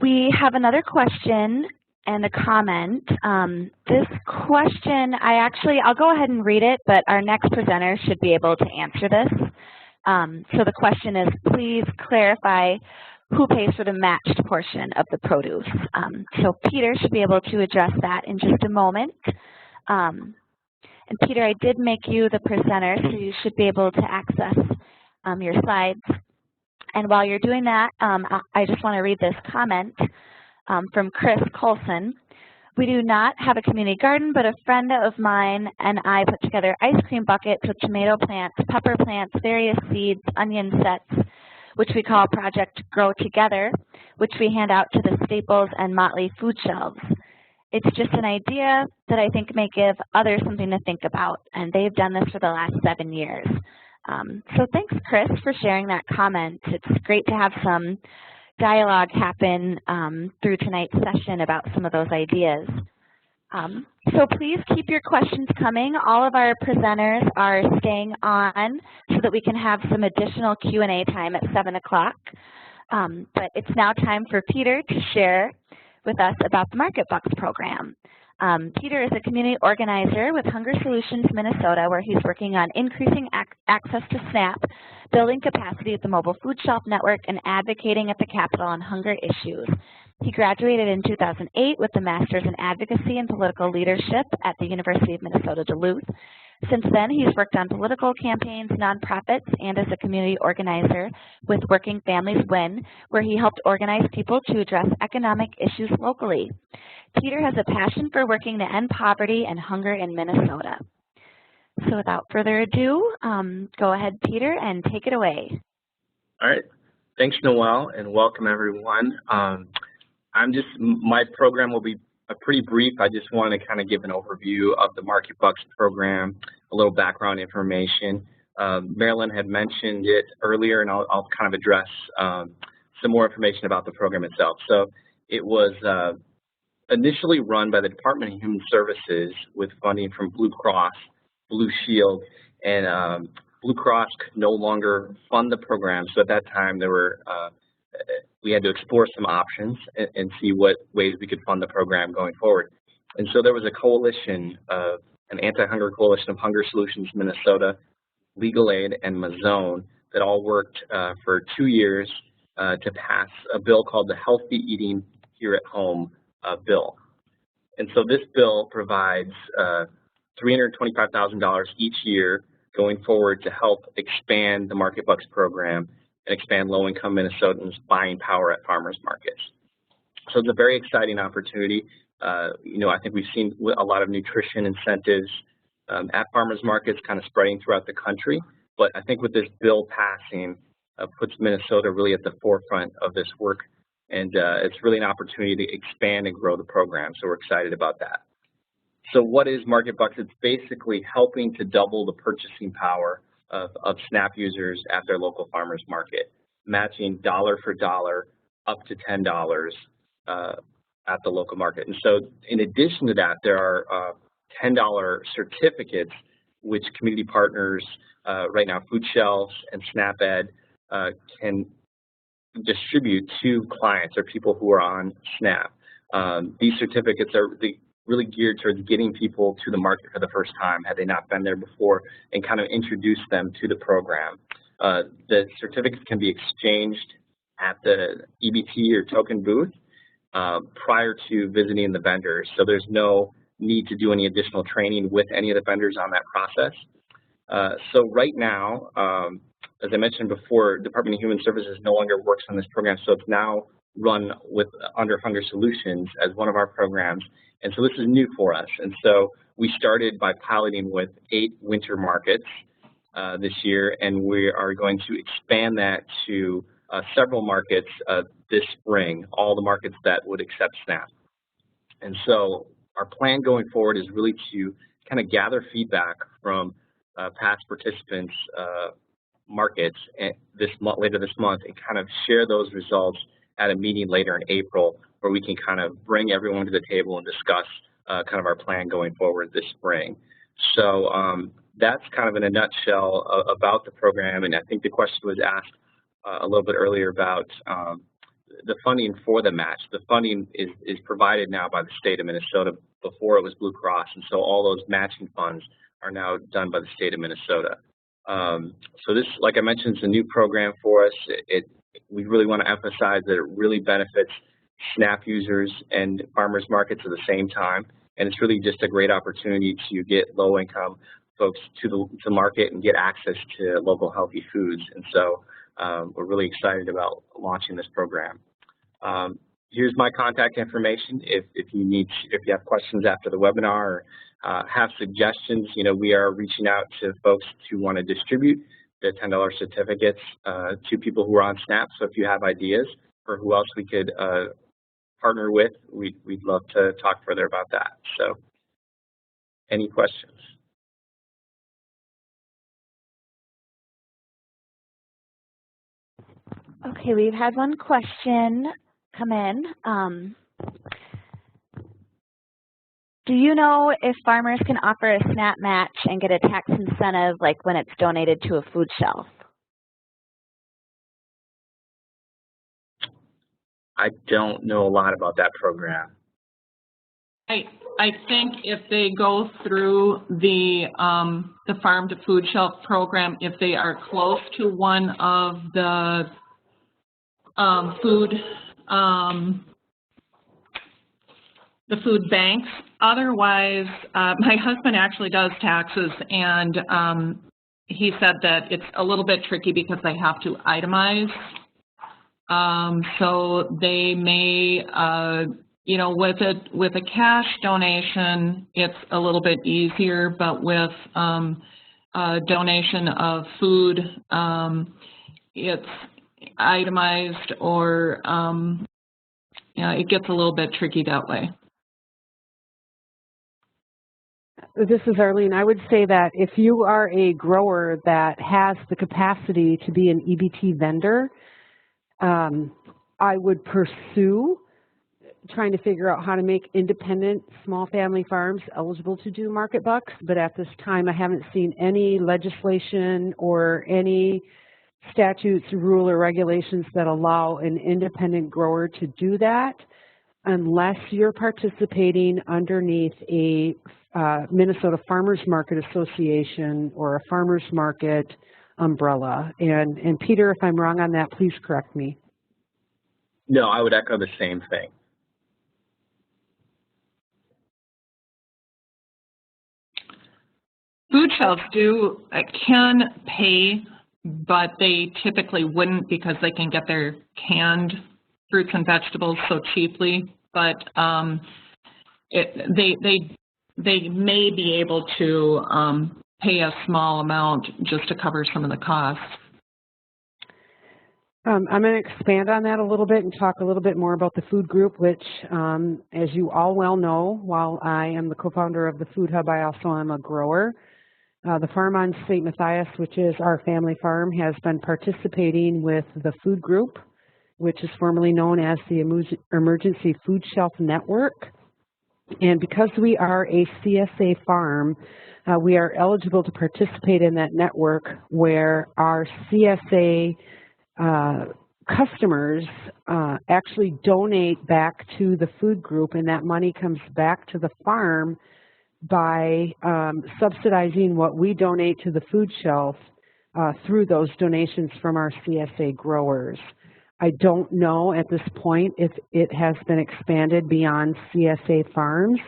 We have another question and a comment. This question, I'll go ahead and read it, but our next presenter should be able to answer this. So the question is, please clarify who pays for the matched portion of the produce. So Peter should be able to address that in just a moment. And Peter, I did make you the presenter, so you should be able to access your slides. And while you're doing that, I just want to read this comment from Chris Colson. We do not have a community garden, but a friend of mine and I put together ice cream buckets with tomato plants, pepper plants, various seeds, onion sets, which we call Project Grow Together, which we hand out to the Staples and Motley food shelves. It's just an idea that I think may give others something to think about, and they've done this for the last 7 years. So thanks, Chris, for sharing that comment. It's great to have some dialogue happen through tonight's session about some of those ideas. So please keep your questions coming. All of our presenters are staying on so that we can have some additional Q&A time at 7 o'clock. But it's now time for Peter to share with us about the Market Bucks program. Peter is a community organizer with Hunger Solutions Minnesota, where he's working on increasing access to SNAP, building capacity at the Mobile Food Shelf Network, and advocating at the Capitol on hunger issues. He graduated in 2008 with a Master's in Advocacy and Political Leadership at the University of Minnesota Duluth. Since then, he's worked on political campaigns, nonprofits, and as a community organizer with Working Families Win, where he helped organize people to address economic issues locally. Peter has a passion for working to end poverty and hunger in Minnesota. So without further ado, go ahead, Peter, and take it away. All right. Thanks, Noelle, and welcome, everyone. My program will be pretty brief. I just want to kind of give an overview of the Market Bucks program, a little background information. Marilyn had mentioned it earlier, and I'll kind of address some more information about the program itself. So it was initially run by the Department of Human Services with funding from Blue Cross, Blue Shield, and Blue Cross could no longer fund the program. So at that time, there were we had to explore some options and see what ways we could fund the program going forward. And so there was a coalition, an anti-hunger coalition of Hunger Solutions Minnesota, Legal Aid, and Mazone that all worked for 2 years to pass a bill called the Healthy Eating Here at Home bill. And so this bill provides $325,000 each year going forward to help expand the Market Bucks program and expand low-income Minnesotans' buying power at farmers markets. So it's a very exciting opportunity. You know, I think we've seen a lot of nutrition incentives at farmers markets kind of spreading throughout the country. But I think with this bill passing, puts Minnesota really at the forefront of this work. And it's really an opportunity to expand and grow the program. So we're excited about that. So what is Market Bucks? It's basically helping to double the purchasing power of SNAP users at their local farmers market, matching dollar for dollar up to $10 at the local market. And so in addition to that, there are $10 certificates which community partners, right now Food Shelves and SNAP Ed, can distribute to clients or people who are on SNAP. These certificates are really geared towards getting people to the market for the first time, had they not been there before, and kind of introduce them to the program. The certificates can be exchanged at the EBT or token booth prior to visiting the vendors. So there's no need to do any additional training with any of the vendors on that process. So right now, as I mentioned before, Department of Human Services no longer works on this program, so it's now run under Hunger Solutions as one of our programs. And so this is new for us. And so we started by piloting with 8 winter markets this year, and we are going to expand that to several markets this spring, all the markets that would accept SNAP. And so our plan going forward is really to kind of gather feedback from past participants' markets later this month and kind of share those results at a meeting later in April, where we can kind of bring everyone to the table and discuss kind of our plan going forward this spring. So that's kind of in a nutshell about the program. And I think the question was asked a little bit earlier about the funding for the match. The funding is provided now by the state of Minnesota. Before it was Blue Cross, and so all those matching funds are now done by the state of Minnesota. So this, like I mentioned, is a new program for us. We really want to emphasize that it really benefits SNAP users and farmers markets at the same time, and it's really just a great opportunity to get low-income folks to the market and get access to local healthy foods. And so we're really excited about launching this program. Here's my contact information. If you have questions after the webinar or have suggestions, you know, we are reaching out to folks who want to distribute the $10 certificates to people who are on SNAP. So if you have ideas for who else we could partner with, we'd love to talk further about that. So any questions? Okay, we've had one question come in. Do you know if farmers can offer a SNAP match and get a tax incentive like when it's donated to a food shelf? I don't know a lot about that program. I think if they go through the farm to food shelf program, if they are close to one of the food banks. Otherwise, my husband actually does taxes, and he said that it's a little bit tricky because they have to itemize. So they may, you know, with a cash donation, it's a little bit easier, but with a donation of food, it's itemized, or you know, it gets a little bit tricky that way. This is Arlene. I would say that if you are a grower that has the capacity to be an EBT vendor, I would pursue trying to figure out how to make independent small family farms eligible to do market bucks, but at this time I haven't seen any legislation or any statutes, rule, or regulations that allow an independent grower to do that unless you're participating underneath a Minnesota Farmers Market Association or a farmers market umbrella. And Peter, if I'm wrong on that, please correct me. No, I would echo the same thing. Food shelves can pay, but they typically wouldn't because they can get their canned fruits and vegetables so cheaply. But they may be able to pay a small amount just to cover some of the costs. I'm going to expand on that a little bit and talk a little bit more about the food group, which, as you all well know, while I am the co-founder of the Food Hub, I also am a grower. The farm on St. Matthias, which is our family farm, has been participating with the food group, which is formerly known as the Emergency Food Shelf Network. And because we are a CSA farm, we are eligible to participate in that network where our CSA customers actually donate back to the food group, and that money comes back to the farm by subsidizing what we donate to the food shelf through those donations from our CSA growers. I don't know at this point if it has been expanded beyond CSA farms,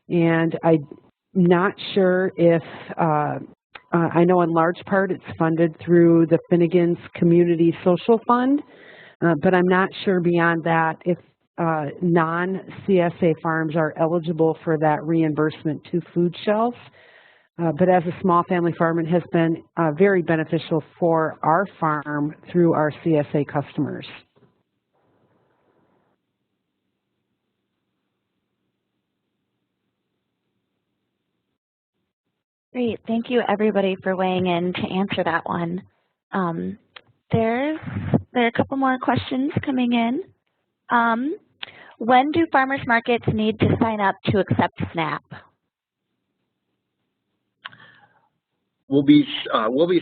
and I'm not sure if, I know in large part it's funded through the Finnegan's Community Social Fund, but I'm not sure beyond that if non-CSA farms are eligible for that reimbursement to food shelves. But as a small family farm, it has been very beneficial for our farm through our CSA customers. Great, thank you everybody for weighing in to answer that one. There are a couple more questions coming in. When do farmers markets need to sign up to accept SNAP? We'll be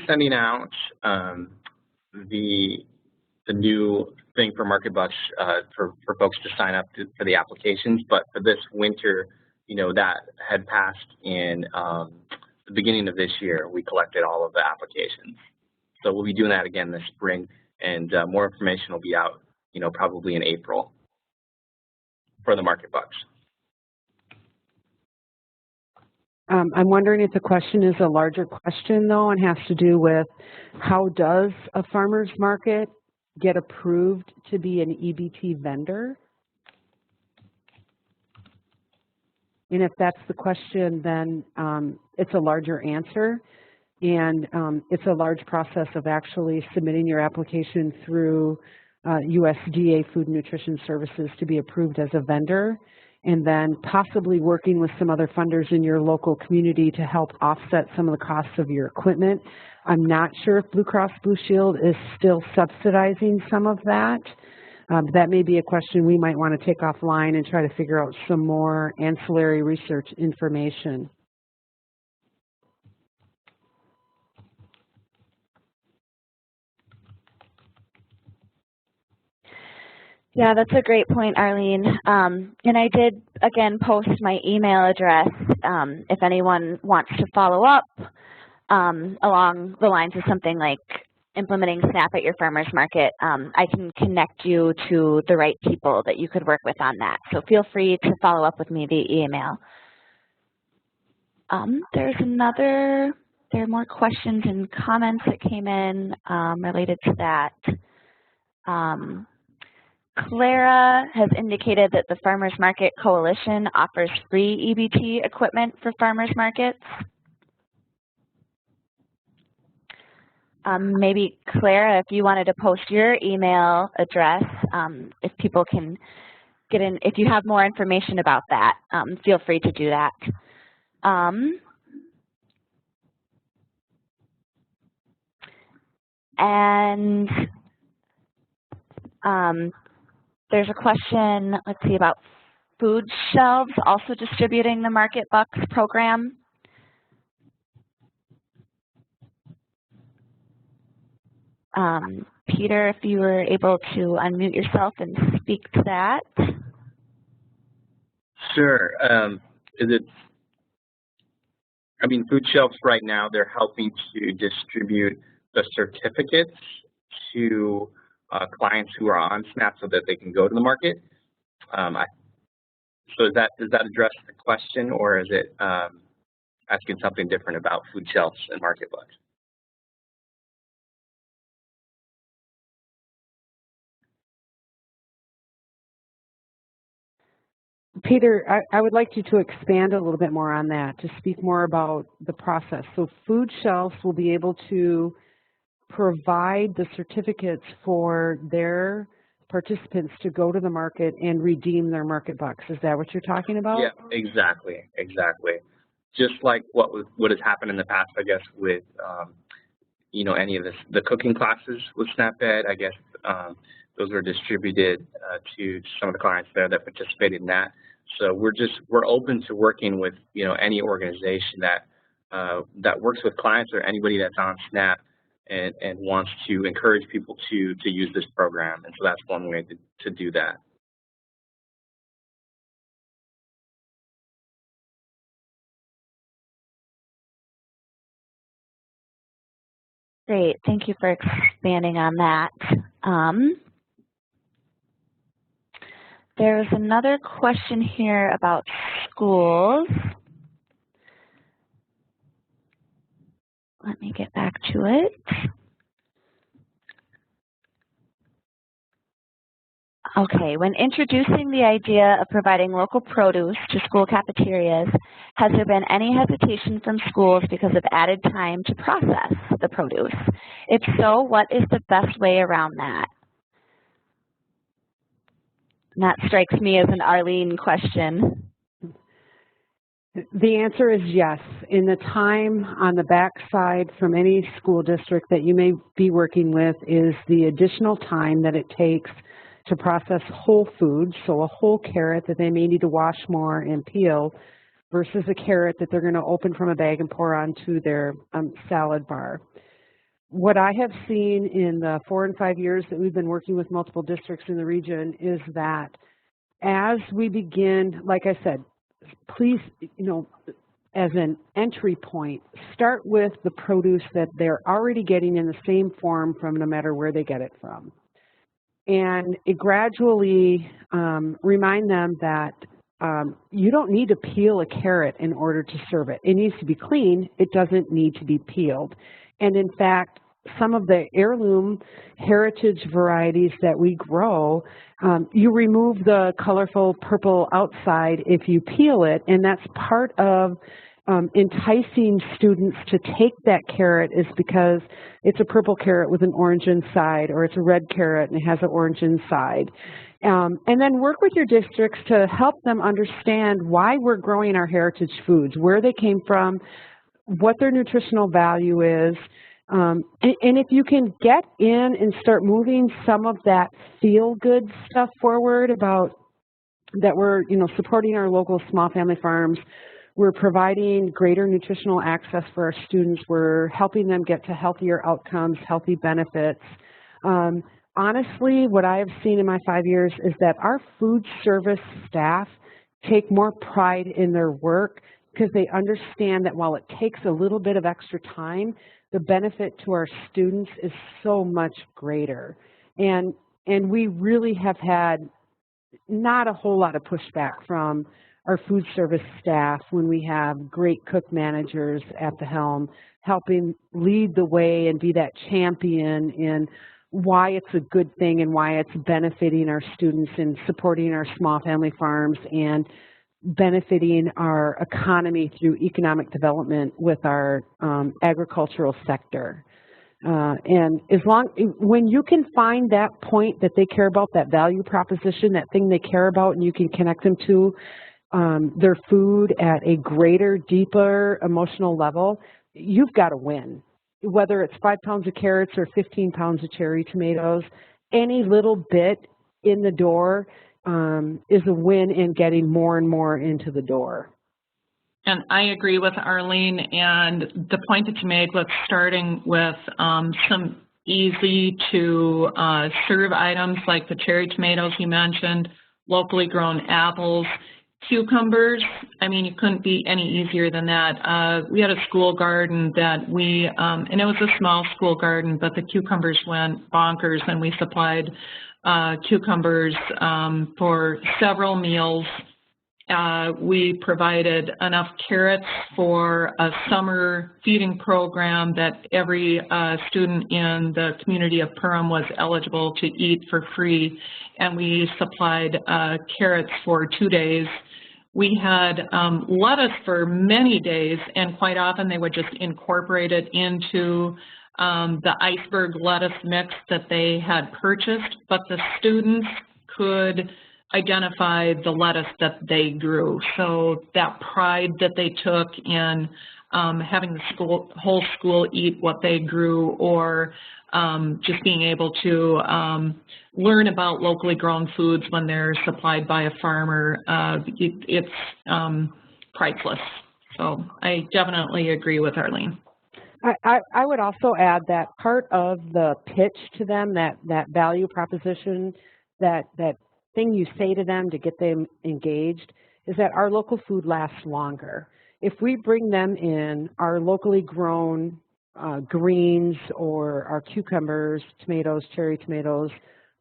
sending out the new thing for Market Bucks for folks to sign up for the applications. But for this winter, you know, that had passed in the beginning of this year. We collected all of the applications, so we'll be doing that again this spring, and more information will be out, you know, probably in April for the Market Bucks. I'm wondering if the question is a larger question, though, and has to do with how does a farmer's market get approved to be an EBT vendor? And if that's the question, then it's a larger answer. And it's a large process of actually submitting your application through USDA Food and Nutrition Services to be approved as a vendor, and then possibly working with some other funders in your local community to help offset some of the costs of your equipment. I'm not sure if Blue Cross Blue Shield is still subsidizing some of that. That may be a question we might want to take offline and try to figure out some more ancillary research information. Yeah, that's a great point, Arlene. And I did, again, post my email address if anyone wants to follow up along the lines of something like implementing SNAP at your farmer's market. I can connect you to the right people that you could work with on that. So feel free to follow up with me via email. There are more questions and comments that came in related to that. Clara has indicated that the Farmers Market Coalition offers free EBT equipment for farmers markets. Maybe Clara, if you wanted to post your email address, if people can get in, if you have more information about that, feel free to do that. There's a question, let's see, about food shelves also distributing the Market Bucks program? Peter, if you were able to unmute yourself and speak to that. Sure. Food shelves right now, they're helping to distribute the certificates to clients who are on SNAP so that they can go to the market. So does that address the question, or is it asking something different about food shelves and Market Bucks? Peter, I would like you to expand a little bit more on that, to speak more about the process. So food shelves will be able to provide the certificates for their participants to go to the market and redeem their Market Bucks. Is that what you're talking about? Yeah, exactly. Just like what has happened in the past, I guess, with any of the cooking classes with SNAP-Ed, I guess those were distributed to some of the clients there that participated in that. So we're open to working with any organization that works with clients or anybody that's on SNAP and wants to encourage people to use this program. And so that's one way to do that. Great, thank you for expanding on that. There's another question here about schools. Let me get back to it. Okay, when introducing the idea of providing local produce to school cafeterias, has there been any hesitation from schools because of added time to process the produce? If so, what is the best way around that? And that strikes me as an Arlene question. The answer is yes. In the time on the backside from any school district that you may be working with is the additional time that it takes to process whole foods, so a whole carrot that they may need to wash more and peel versus a carrot that they're going to open from a bag and pour onto their salad bar. What I have seen in the 4 and 5 years that we've been working with multiple districts in the region is that as we begin, like I said, please, as an entry point, start with the produce that they're already getting in the same form from no matter where they get it from. And it gradually remind them that you don't need to peel a carrot in order to serve it. It needs to be clean. It doesn't need to be peeled. And in fact, some of the heirloom heritage varieties that we grow, you remove the colorful purple outside if you peel it, and that's part of enticing students to take that carrot is because it's a purple carrot with an orange inside, or it's a red carrot and it has an orange inside. And then work with your districts to help them understand why we're growing our heritage foods, where they came from, what their nutritional value is. And if you can get in and start moving some of that feel-good stuff forward about that we're, supporting our local small family farms, we're providing greater nutritional access for our students, we're helping them get to healthier outcomes, healthy benefits. Honestly, what I have seen in my 5 years is that our food service staff take more pride in their work because they understand that while it takes a little bit of extra time, the benefit to our students is so much greater. And we really have had not a whole lot of pushback from our food service staff when we have great cook managers at the helm helping lead the way and be that champion in why it's a good thing and why it's benefiting our students and supporting our small family farms and benefiting our economy through economic development with our agricultural sector. And when you can find that point that they care about, that value proposition, that thing they care about, and you can connect them to their food at a greater, deeper emotional level, you've got to win. Whether it's 5 pounds of carrots or 15 pounds of cherry tomatoes, any little bit in the door is a win in getting more and more into the door. And I agree with Arlene, and the point that you made with starting with some easy to serve items like the cherry tomatoes you mentioned, locally grown apples, cucumbers. I mean, you couldn't be any easier than that. We had a school garden that we, and it was a small school garden, but the cucumbers went bonkers, and we supplied cucumbers for several meals. We provided enough carrots for a summer feeding program that every student in the community of Perham was eligible to eat for free, and we supplied carrots for 2 days. We had lettuce for many days, and quite often they would just incorporate it into the iceberg lettuce mix that they had purchased, but the students could identify the lettuce that they grew. So that pride that they took in having the whole school eat what they grew, or just being able to learn about locally grown foods when they're supplied by a farmer, it's priceless. So I definitely agree with Arlene. I would also add that part of the pitch to them, that value proposition, that thing you say to them to get them engaged, is that our local food lasts longer. If we bring them in our locally grown greens or our cucumbers, tomatoes, cherry tomatoes,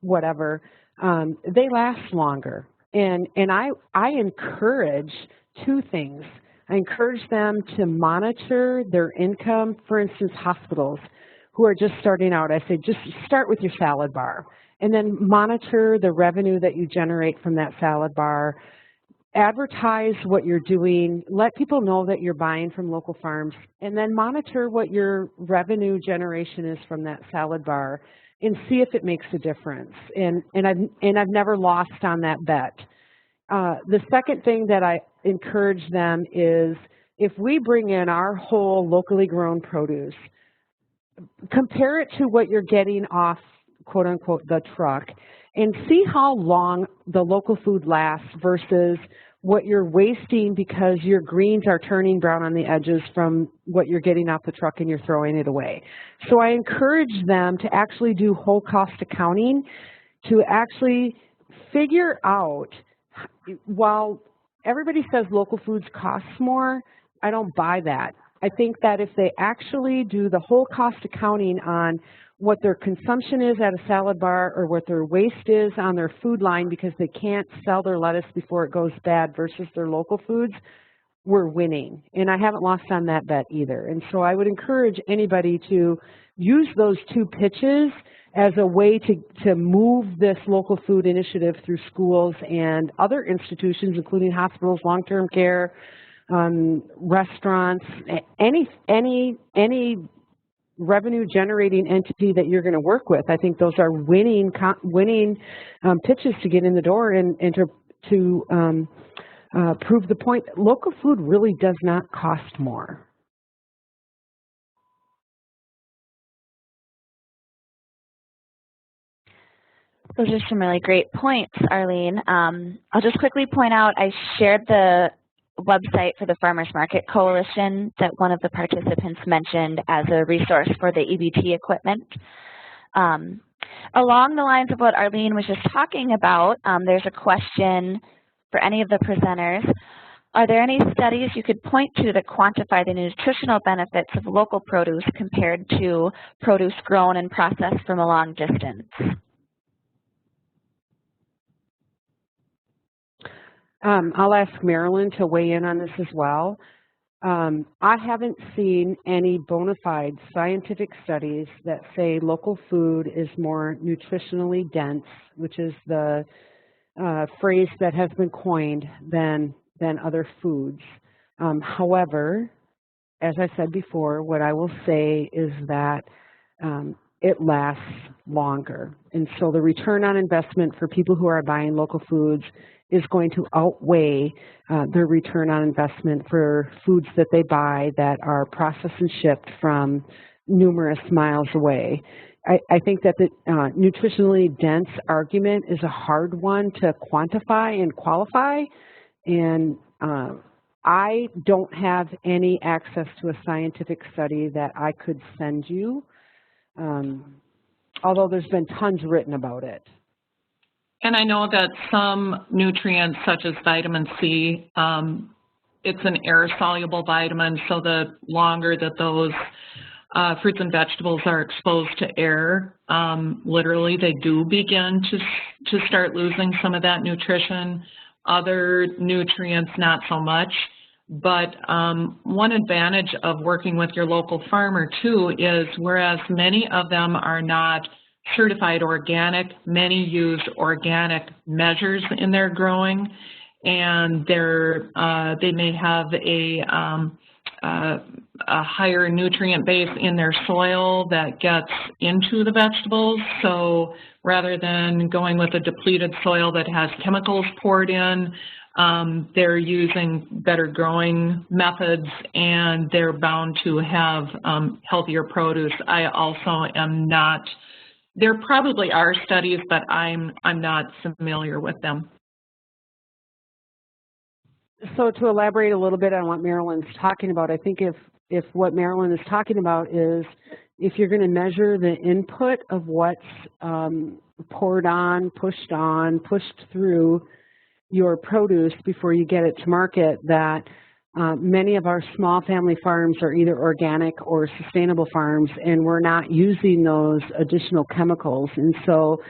whatever, they last longer. And I encourage two things. I encourage them to monitor their income. For instance, hospitals who are just starting out, I say just start with your salad bar, and then monitor the revenue that you generate from that salad bar. Advertise what you're doing, let people know that you're buying from local farms, and then monitor what your revenue generation is from that salad bar and see if it makes a difference. And I've never lost on that bet. The second thing that I encourage them is, if we bring in our whole locally grown produce, compare it to what you're getting off, quote unquote, the truck, and see how long the local food lasts versus what you're wasting because your greens are turning brown on the edges from what you're getting off the truck and you're throwing it away. So I encourage them to actually do whole cost accounting, to actually figure out, while everybody says local foods cost more, I don't buy that. I think that if they actually do the whole cost accounting on what their consumption is at a salad bar or what their waste is on their food line because they can't sell their lettuce before it goes bad versus their local foods, we're winning. And I haven't lost on that bet either. And so I would encourage anybody to use those two pitches as a way to move this local food initiative through schools and other institutions, including hospitals, long-term care, restaurants, any revenue generating entity that you're going to work with. I think those are winning pitches to get in the door and to prove the point. Local food really does not cost more. Those are some really great points, Arlene. I'll just quickly point out, I shared the website for the Farmers Market Coalition that one of the participants mentioned as a resource for the EBT equipment. Along the lines of what Arlene was just talking about, there's a question for any of the presenters. Are there any studies you could point to that quantify the nutritional benefits of local produce compared to produce grown and processed from a long distance? I'll ask Marilyn to weigh in on this as well. I haven't seen any bona fide scientific studies that say local food is more nutritionally dense, which is the phrase that has been coined, than other foods. However, as I said before, what I will say is that it lasts longer. And so the return on investment for people who are buying local foods is going to outweigh their return on investment for foods that they buy that are processed and shipped from numerous miles away. I think that the nutritionally dense argument is a hard one to quantify and qualify, and I don't have any access to a scientific study that I could send you, although there's been tons written about it. And I know that some nutrients, such as vitamin C, it's an air-soluble vitamin, so the longer that those fruits and vegetables are exposed to air, literally they do begin to start losing some of that nutrition. Other nutrients, not so much. But one advantage of working with your local farmer, too, is whereas many of them are not certified organic, many use organic measures in their growing, and they may have a higher nutrient base in their soil that gets into the vegetables. So rather than going with a depleted soil that has chemicals poured in, they're using better growing methods, and they're bound to have healthier produce. I also am not, there probably are studies, but I'm not familiar with them. So to elaborate a little bit on what Marilyn's talking about, I think if what Marilyn is talking about is if you're going to measure the input of what's poured on, pushed through your produce before you get it to market, that many of our small family farms are either organic or sustainable farms, and we're not using those additional chemicals. And so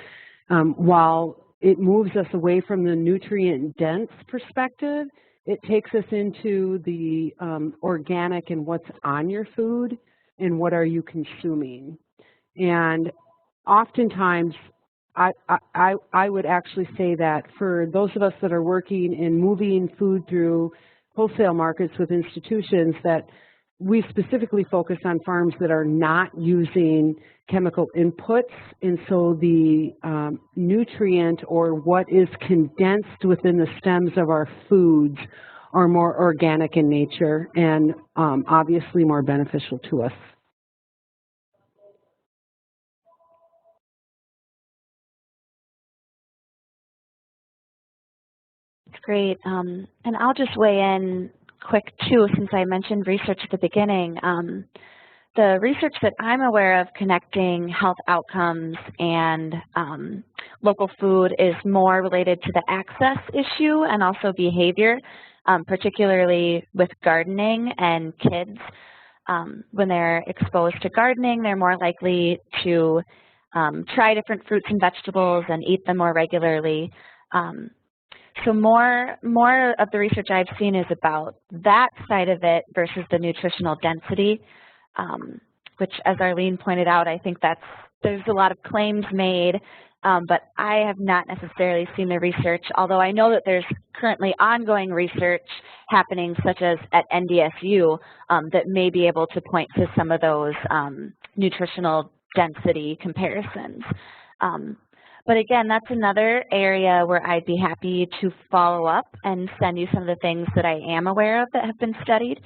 while it moves us away from the nutrient-dense perspective, it takes us into the organic and what's on your food and what are you consuming. And oftentimes, I would actually say that for those of us that are working in moving food through wholesale markets with institutions, that we specifically focus on farms that are not using chemical inputs, and so the nutrient or what is condensed within the stems of our foods are more organic in nature and obviously more beneficial to us. Great, and I'll just weigh in quick too, since I mentioned research at the beginning. The research that I'm aware of connecting health outcomes and local food is more related to the access issue and also behavior, particularly with gardening and kids. When they're exposed to gardening, they're more likely to try different fruits and vegetables and eat them more regularly. So more of the research I've seen is about that side of it versus the nutritional density, which, as Arlene pointed out, I think there's a lot of claims made, but I have not necessarily seen the research, although I know that there's currently ongoing research happening, such as at NDSU, that may be able to point to some of those nutritional density comparisons. But again, that's another area where I'd be happy to follow up and send you some of the things that I am aware of that have been studied.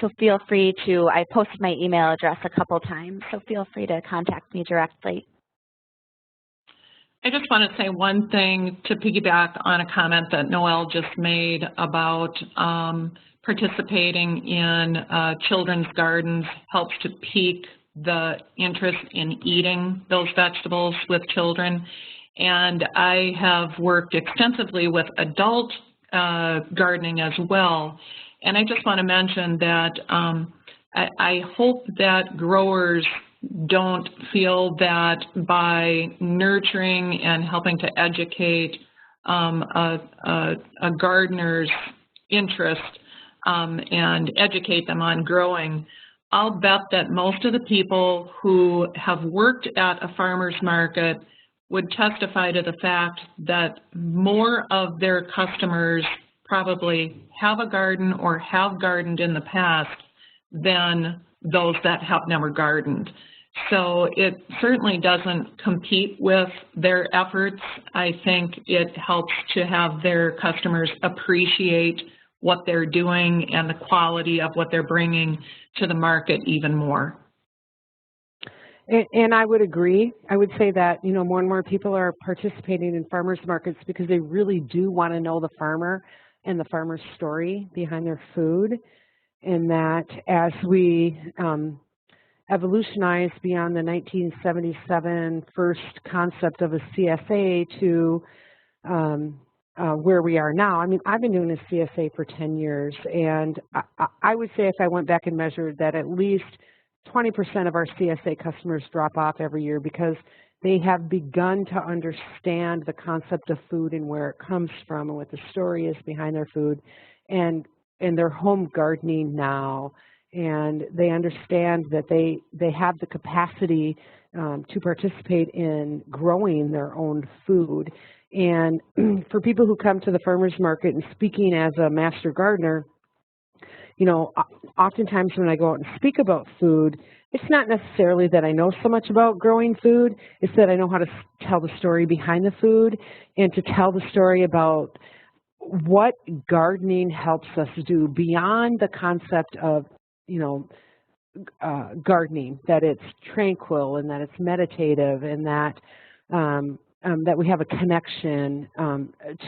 So feel free to, I posted my email address a couple times, so feel free to contact me directly. I just want to say one thing to piggyback on a comment that Noelle just made about participating in children's gardens helps to pique the interest in eating those vegetables with children. And I have worked extensively with adult gardening as well. And I just want to mention that I hope that growers don't feel that by nurturing and helping to educate a gardener's interest and educate them on growing, I'll bet that most of the people who have worked at a farmer's market would testify to the fact that more of their customers probably have a garden or have gardened in the past than those that have never gardened. So it certainly doesn't compete with their efforts. I think it helps to have their customers appreciate what they're doing and the quality of what they're bringing to the market even more. And I would agree. I would say that, you know, more and more people are participating in farmers markets because they really do want to know the farmer and the farmer's story behind their food. And that as we evolutionize beyond the 1977 first concept of a CSA to where we are now. I mean, I've been doing a CSA for 10 years, and I would say if I went back and measured that at least 20% of our CSA customers drop off every year because they have begun to understand the concept of food and where it comes from and what the story is behind their food, and they're home gardening now, and they understand that they have the capacity to participate in growing their own food. And for people who come to the farmers market, and speaking as a master gardener, you know, oftentimes when I go out and speak about food, it's not necessarily that I know so much about growing food, it's that I know how to tell the story behind the food and to tell the story about what gardening helps us do beyond the concept of, you know, gardening, that it's tranquil and that it's meditative and that that we have a connection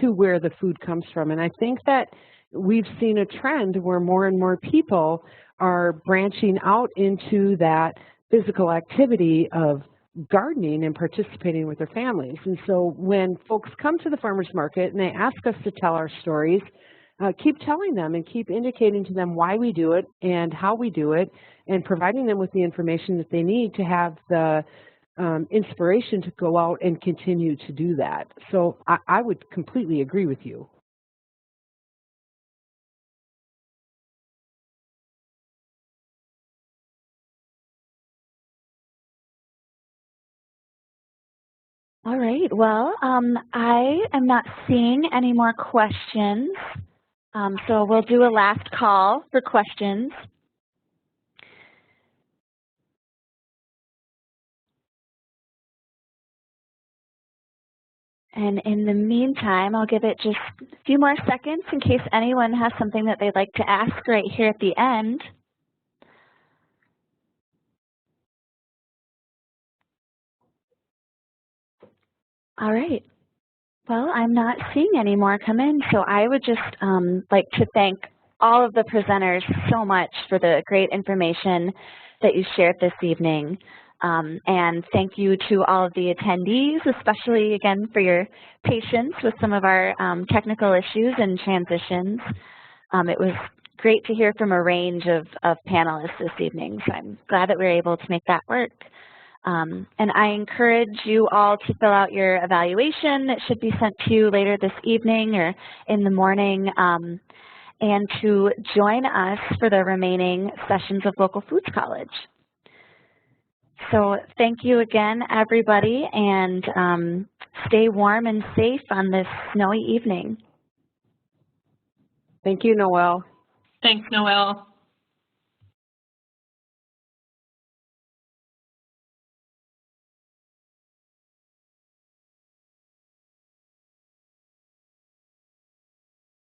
to where the food comes from. And I think that we've seen a trend where more and more people are branching out into that physical activity of gardening and participating with their families. And so when folks come to the farmers market and they ask us to tell our stories, keep telling them and keep indicating to them why we do it and how we do it, and providing them with the information that they need to have the inspiration to go out and continue to do that. So I would completely agree with you. All right, well, I am not seeing any more questions, so we'll do a last call for questions. And in the meantime, I'll give it just a few more seconds in case anyone has something that they'd like to ask right here at the end. All right. Well, I'm not seeing any more come in, so I would just like to thank all of the presenters so much for the great information that you shared this evening. And thank you to all of the attendees, especially, again, for your patience with some of our technical issues and transitions. It was great to hear from a range of panelists this evening, so I'm glad that we were able to make that work. And I encourage you all to fill out your evaluation. It should be sent to you later this evening or in the morning, and to join us for the remaining sessions of Local Foods College. So thank you again, everybody, and stay warm and safe on this snowy evening. Thank you, Noelle. Thanks, Noelle.